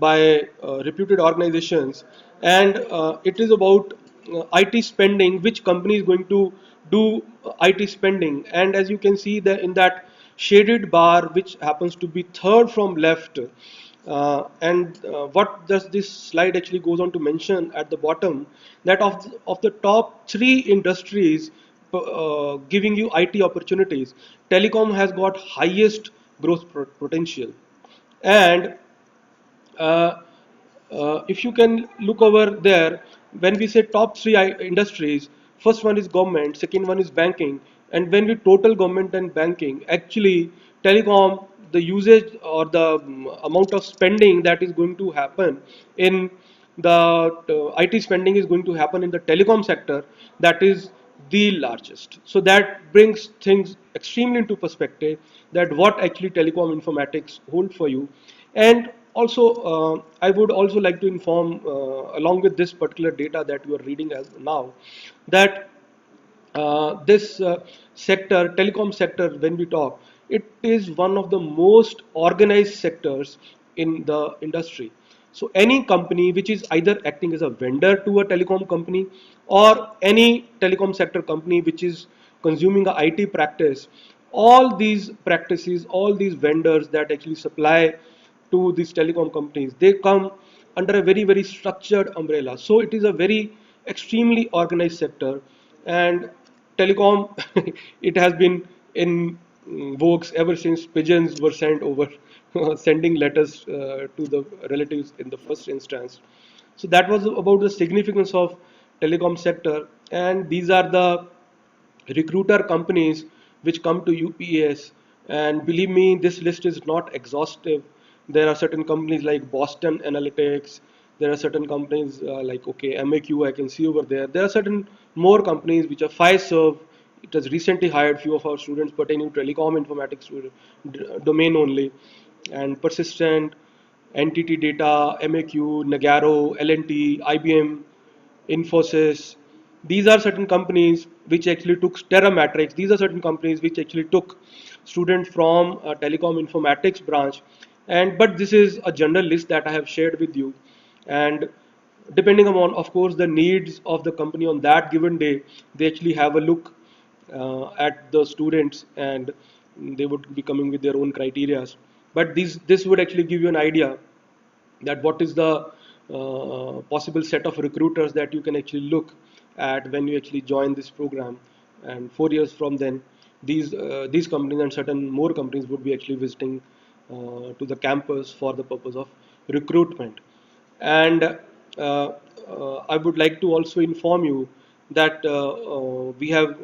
by reputed organizations, and it is about IT spending, which company is going to do IT spending, and as you can see that in that shaded bar, which happens to be third from left, and what does this slide actually goes on to mention at the bottom, that of the top three industries giving you IT opportunities, telecom has got highest growth potential, and uh, if you can look over there, when we say top three industries, first one is government, second one is banking, and when we total government and banking, actually telecom, the usage or the amount of spending that is going to happen in the IT spending is going to happen in the telecom sector, that is the largest. So that brings things extremely into perspective that what actually telecom informatics hold for you. And also, I would also like to inform, along with this particular data that you are reading as now, that this sector, telecom sector, when we talk, it is one of the most organized sectors in the industry. So any company which is either acting as a vendor to a telecom company or any telecom sector company which is consuming a IT practice, all these practices, all these vendors that actually supply to these telecom companies, they come under a very, very structured umbrella. So it is a very extremely organized sector. And telecom, it has been in vogue ever since pigeons were sent over, sending letters to the relatives in the first instance. So that was about the significance of telecom sector. And these are the recruiter companies which come to UPES. And believe me, this list is not exhaustive. There are certain companies like Boston Analytics. There are certain companies like, okay, MAQ, I can see over there. There are certain more companies which are Fiserv. It has recently hired few of our students pertaining to telecom informatics domain only. And Persistent, NTT Data, MAQ, Nagaro, L&T, IBM, Infosys. These are certain companies which actually took Terramatrix. These are certain companies which actually took students from a telecom informatics branch. And but this is a general list that I have shared with you. And depending upon, of course, the needs of the company on that given day, they actually have a look at the students, and they would be coming with their own criteria. But this would actually give you an idea that what is the possible set of recruiters that you can actually look at when you actually join this program. And 4 years from then, these companies and certain more companies would be actually visiting to the campus for the purpose of recruitment. And I would like to also inform you that we have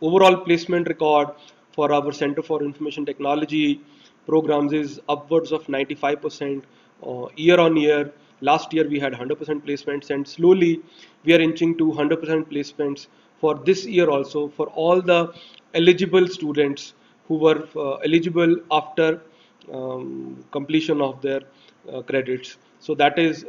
overall placement record for our Center for Information Technology programs is upwards of 95% year on year. Last year we had 100% placements, and slowly we are inching to 100% placements for this year also for all the eligible students who were eligible after completion of their credits. So that is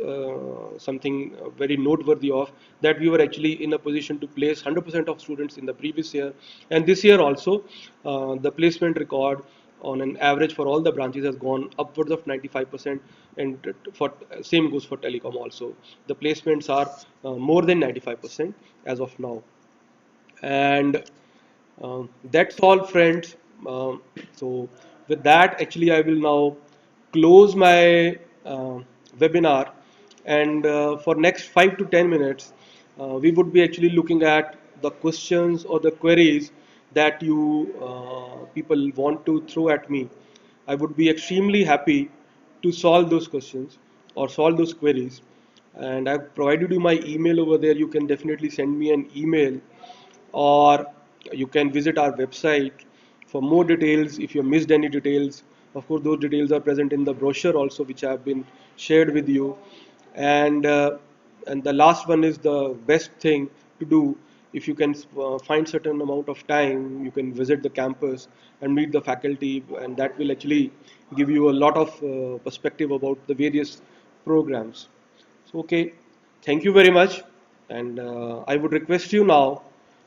something very noteworthy of, that we were actually in a position to place 100% of students in the previous year, and this year also the placement record on an average for all the branches has gone upwards of 95%, and for same goes for telecom also. The placements are more than 95% as of now. And that's all, friends. So with that, actually, I will now close my webinar, and for next 5 to 10 minutes, we would be actually looking at the questions or the queries that you people want to throw at me. I would be extremely happy to solve those questions or solve those queries. And I've provided you my email over there. You can definitely send me an email, or you can visit our website for more details if you missed any details. Of course, those details are present in the brochure also, which have been shared with you. And uh, and the last one is the best thing to do. If you can find certain amount of time, you can visit the campus and meet the faculty, and that will actually give you a lot of perspective about the various programs. So, okay, thank you very much. And I would request you now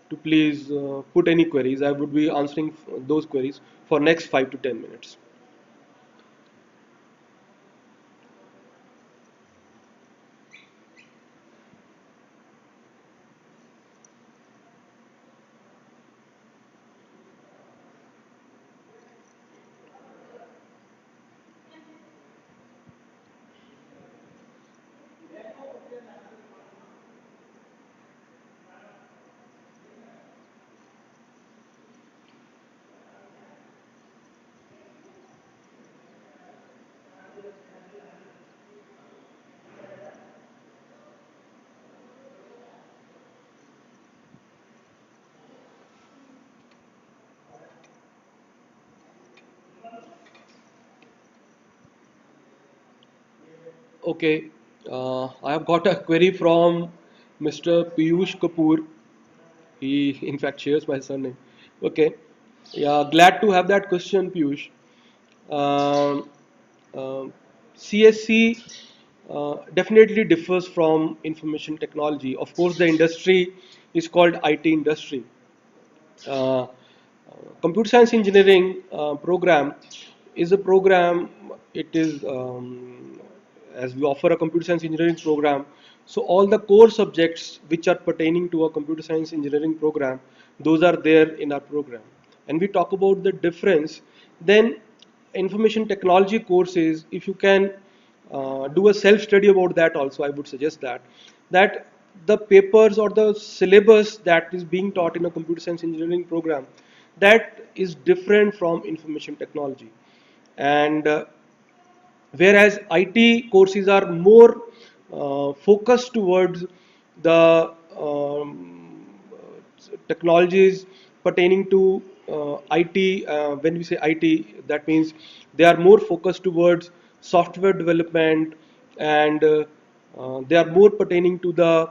to please put any queries. I would be answering those queries for next 5 to 10 minutes. Okay, I have got a query from Mr. Piyush Kapoor. He, in fact, shares my surname. Okay, yeah, glad to have that question, Piyush. Um, CSC definitely differs from information technology. Of course, the industry is called IT industry. uh, Computer science engineering program is a program. It is as we offer a computer science engineering program, so all the core subjects which are pertaining to a computer science engineering program, those are there in our program. And we talk about the difference. Then information technology courses, if you can do a self study about that also, I would suggest that the papers or the syllabus that is being taught in a computer science engineering program, that is different from information technology. And whereas IT courses are more focused towards the technologies pertaining to IT. When we say IT, that means they are more focused towards software development, and they are more pertaining to the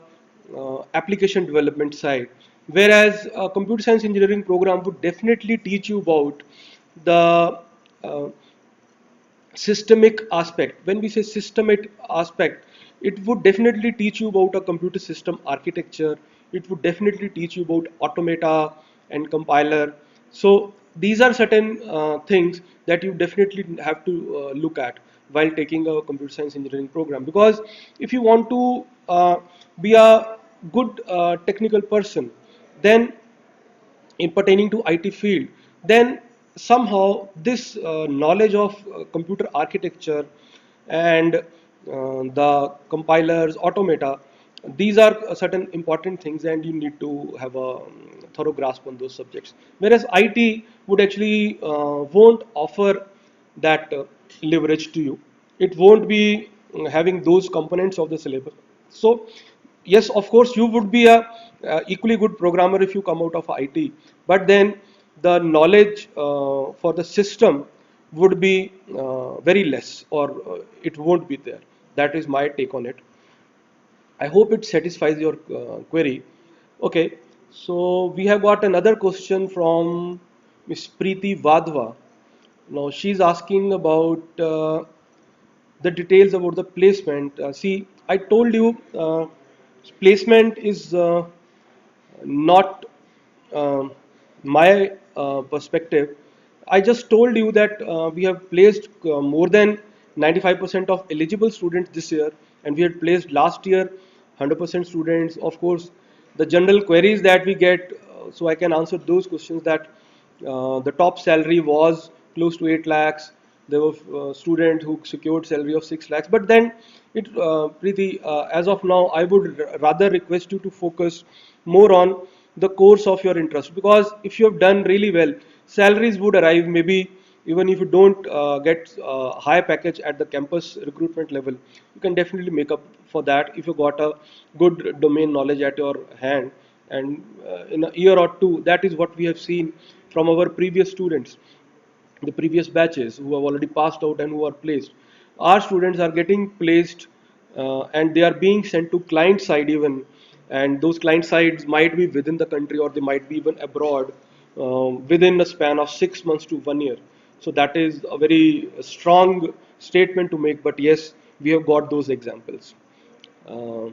application development side. Whereas a computer science engineering program would definitely teach you about the uh, systemic aspect. When we say systemic aspect, it would definitely teach you about a computer system architecture. It would definitely teach you about automata and compiler. So these are certain things that you definitely have to look at while taking a computer science engineering program. Because if you want to be a good technical person, then in pertaining to IT field, then somehow this knowledge of computer architecture and the compilers, automata, these are certain important things, and you need to have a thorough grasp on those subjects. Whereas IT would actually won't offer that leverage to you. It won't be having those components of the syllabus. So yes, of course, you would be a equally good programmer if you come out of IT, but then the knowledge for the system would be very less, or it won't be there. That is my take on it. I hope it satisfies your query. Okay, so we have got another question from Miss Preeti Vadhva. Now she's asking about the details about the placement. See, I told you placement is not um my perspective. I just told you that we have placed more than 95% of eligible students this year, and we had placed last year 100% students. Of course, the general queries that we get, so I can answer those questions, that the top salary was close to 8 lakhs. There were students who secured salary of 6 lakhs. But then, Preeti, as of now, I would rather request you to focus more on the course of your interest. Because if you have done really well, salaries would arrive, maybe even if you don't get high package at the campus recruitment level. You can definitely make up for that if you got a good domain knowledge at your hand. And in a year or two, that is what we have seen from our previous students, the previous batches who have already passed out and who are placed. Our students are getting placed, and they are being sent to client side even, and those client sides might be within the country, or they might be even abroad, within a span of 6 months to 1 year. So that is a very strong statement to make, but yes, we have got those examples. Uh,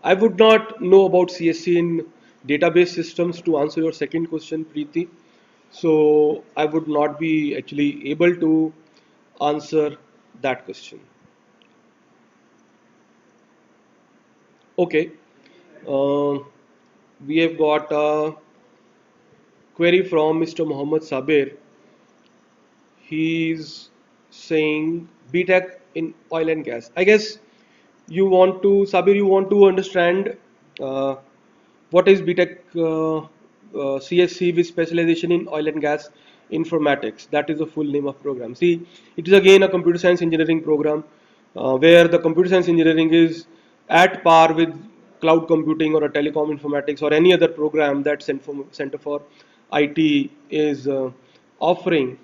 I would not know about CSC in database systems to answer your second question, Preeti. So I would not be actually able to answer that question. Okay. Um we have got a query from Mr. Mohammed Sabir. He's saying BTech in oil and gas. I guess you want to, Sabir, you want to understand uh, what is BTech CSC with specialization in oil and gas informatics. That is the full name of program. See, it is again a computer science engineering program where the computer science engineering is at par with cloud computing or a telecom informatics or any other program that Center for IT is offering.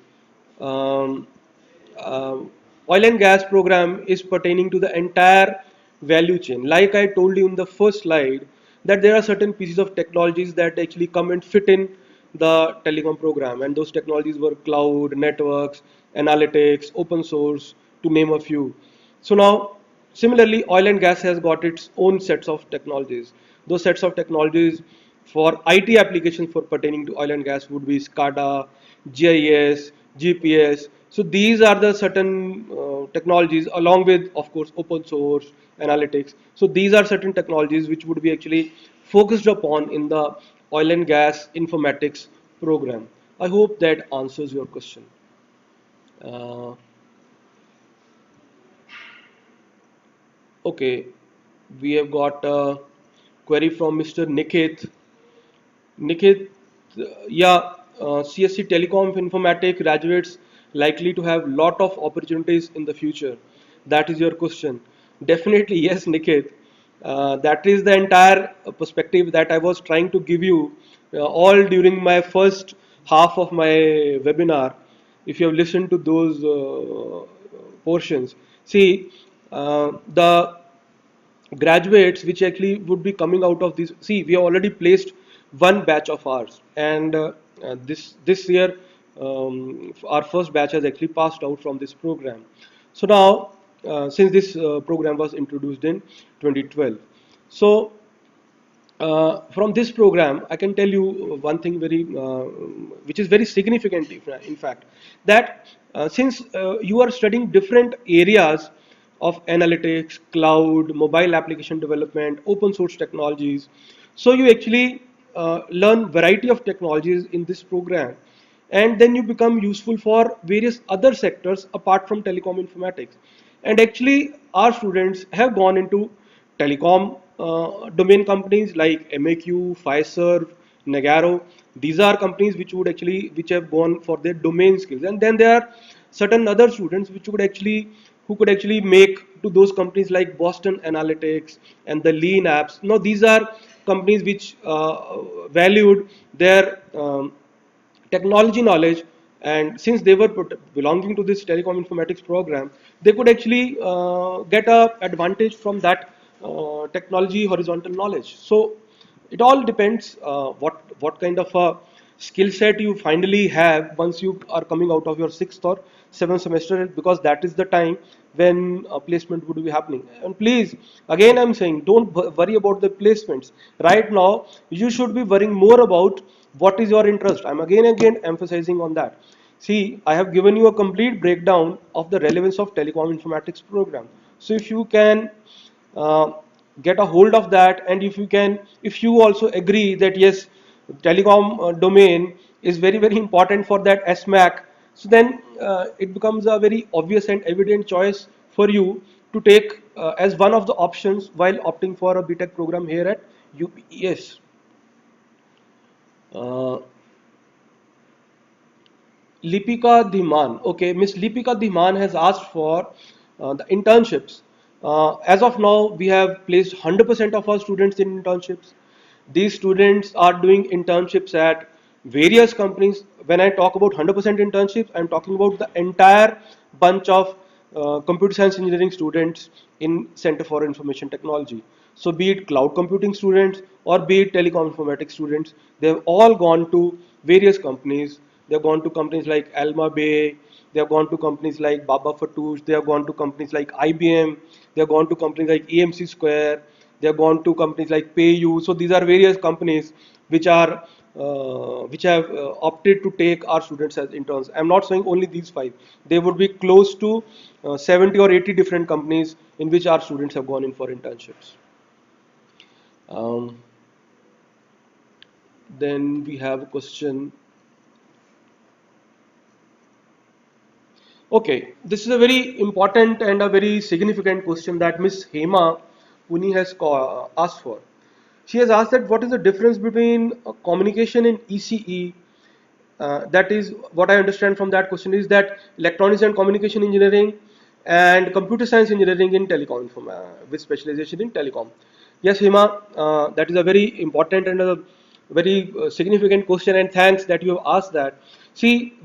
Um, oil and gas program is pertaining to the entire value chain. Like I told you in the first slide, that there are certain pieces of technologies that actually come and fit in the telecom program, and those technologies were cloud, networks, analytics, open source, to name a few. So now, similarly, oil and gas has got its own sets of technologies. Those sets of technologies for IT applications for pertaining to oil and gas would be SCADA, GIS, GPS. So these are the certain technologies, along with, of course, open source, analytics. So these are certain technologies which would be actually focused upon in the oil and gas informatics program. I hope that answers your question. Uh, okay, we have got a query from Mr. Niket. Niket, yeah, CSE Telecom Informatics graduates likely to have lot of opportunities in the future. That is your question. Definitely, yes, Niket. That is the entire perspective that I was trying to give you all during my first half of my webinar. If you have listened to those portions, see, the graduates which actually would be coming out of this. See, we have already placed one batch of ours, and this year our first batch has actually passed out from this program. So now, since this program was introduced in 2012, so from this program, I can tell you one thing which is very significant, in fact, that since you are studying different areas of analytics, cloud, mobile application development, open source technologies, so you actually learn variety of technologies in this program, and then you become useful for various other sectors apart from telecom informatics. And actually, our students have gone into telecom domain companies like MAQ, Fiserv, Nagaro. These are companies which have gone for their domain skills, and then there are certain other students who could actually make to those companies like Boston Analytics and the Lean apps. Now these are companies which valued their technology knowledge, and since they were belonging to this telecom informatics program, they could actually get a advantage from that technology horizontal knowledge. So it all depends what kind of a skill set you finally have once you are coming out of your sixth or seventh semester, because that is the time when placement would be happening. And please, again I'm saying, don't worry about the placements right now. You should be worrying more about what is your interest. I'm again emphasizing on that. See, I have given you a complete breakdown of the relevance of telecom informatics program. So if you can uh, get a hold of that, and if you also agree that yes, telecom domain is very important for that SMAC, so then it becomes a very obvious and evident choice for you to take as one of the options while opting for a BTech program here at UPES. Uh, Lipika Dhiman. Okay, Miss Lipika Dhiman has asked for the internships. As of now, we have placed 100% of our students in internships. These students are doing internships at various companies. When I talk about 100% internships, I'm talking about the entire bunch of computer science engineering students in Center for Information Technology. So be it cloud computing students or be it telecom informatics students, they've all gone to various companies. They've gone to companies like Alma Bay, they have gone to companies like Baba Fatouche, they have gone to companies like IBM, they have gone to companies like EMC Square, they have gone to companies like PayU. So these are various companies which have opted to take our students as interns. I'm not saying only these five. They would be close to 70 or 80 different companies in which our students have gone in for internships. Um, then we have a question. Okay, this is a very important and a very significant question that Miss Hema Puni has asked for. She has asked that what is the difference between communication in ECE. That is what I understand from that question, is that electronics and communication engineering and computer science engineering in telecom with specialization in telecom. Yes, Hema, that is a very important and a very significant question, and thanks that you have asked that. See,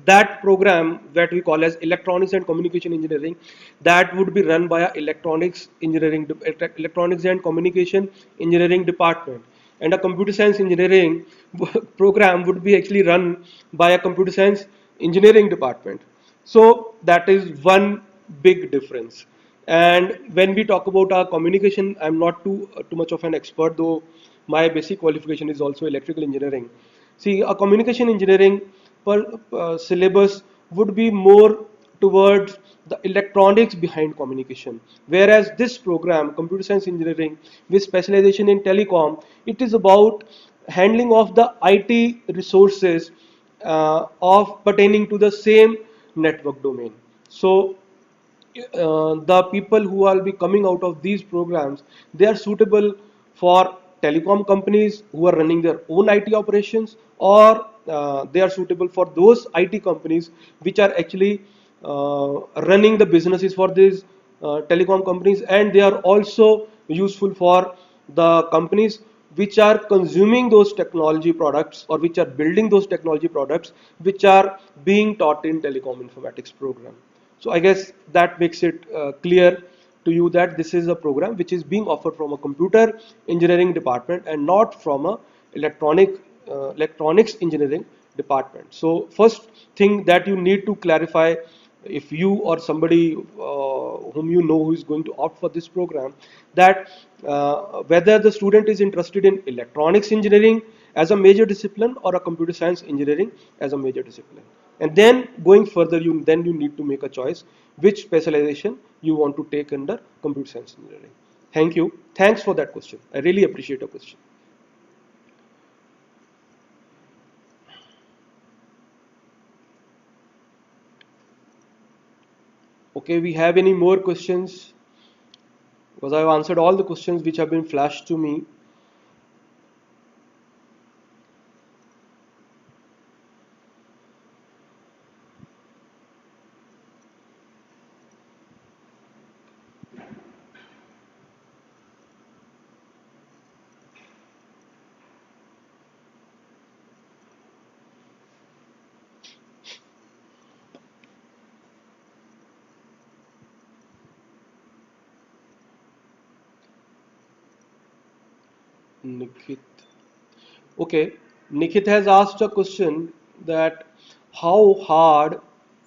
that program that we call as electronics and communication engineering, that would be run by a electronics and communication engineering department, and a computer science engineering program would be actually run by a computer science engineering department. So that is one big difference. And when we talk about our communication, I'm not too much of an expert, though my basic qualification is also electrical engineering. See, a communication engineering syllabus would be more towards the electronics behind communication, whereas this program, computer science engineering, with specialization in telecom, it is about handling of the IT resources of pertaining to the same network domain. So the people who will be coming out of these programs, they are suitable for telecom companies who are running their own IT operations, or they are suitable for those IT companies which are actually running the businesses for these telecom companies, and they are also useful for the companies which are consuming those technology products, or which are building those technology products which are being taught in telecom informatics program. So I guess that makes it clear to you that this is a program which is being offered from a computer engineering department and not from a electronics engineering department. So first thing that you need to clarify, if you or somebody whom you know who is going to opt for this program, that whether the student is interested in electronics engineering as a major discipline or a computer science engineering as a major discipline. And then going further, you need to make a choice which specialization you want to take under computer science engineering. Thank you. Thanks for that question. I really appreciate your question. Okay, we have any more questions? Because I've answered all the questions which have been flashed to me. Nikhit. Okay, Nikhit has asked a question that how hard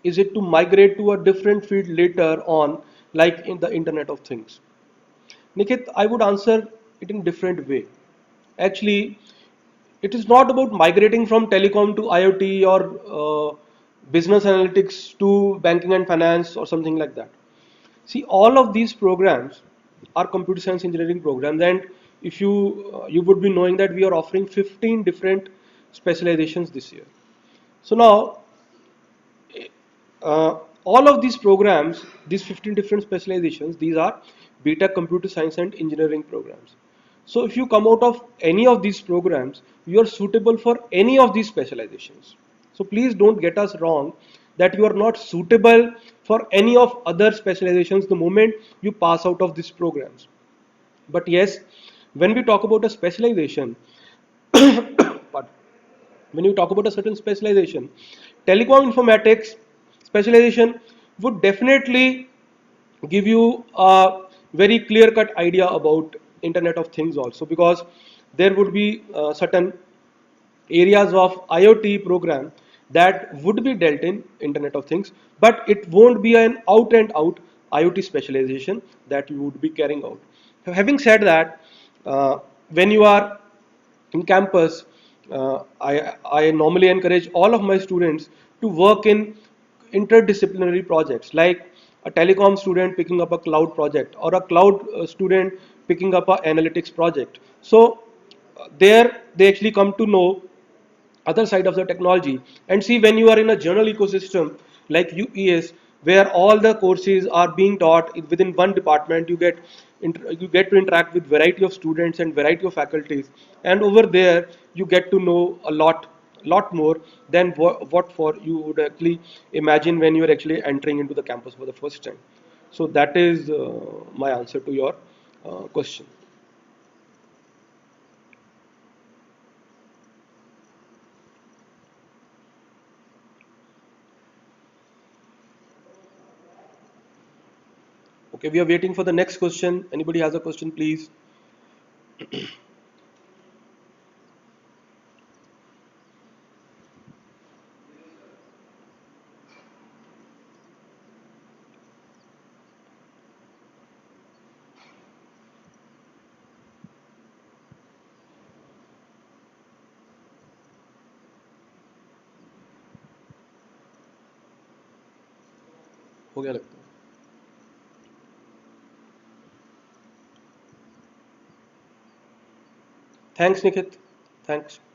is it to migrate to a different field later on, like in the Internet of Things? Nikhit, I would answer it in different way. Actually, it is not about migrating from telecom to IoT or business analytics to banking and finance or something like that. See, all of these programs are computer science engineering programs, and if you would be knowing that we are offering 15 different specializations this year. So now, all of these programs, these 15 different specializations, these are beta computer science and engineering programs. So if you come out of any of these programs, you are suitable for any of these specializations. So please don't get us wrong that you are not suitable for any of other specializations the moment you pass out of these programs. But yes, when we talk about a specialization, but when you talk about a certain specialization, telecom informatics specialization would definitely give you a very clear cut idea about Internet of Things also, because there would be certain areas of IoT program that would be dealt in Internet of Things, but it won't be an out and out IoT specialization that you would be carrying out. Having said that, when you are in campus, I normally encourage all of my students to work in interdisciplinary projects, like a telecom student picking up a cloud project, or a cloud student picking up an analytics project. So there they actually come to know other side of the technology. And see, when you are in a journal ecosystem like UPES, where all the courses are being taught within one department, you get to interact with variety of students and variety of faculties, and over there you get to know a lot more than what for you would actually imagine when you are actually entering into the campus for the first time. So that is my answer to your question. Okay, we are waiting for the next question. Anybody has a question, please? हो गया लगता है. Thanks, Nikit. Thanks.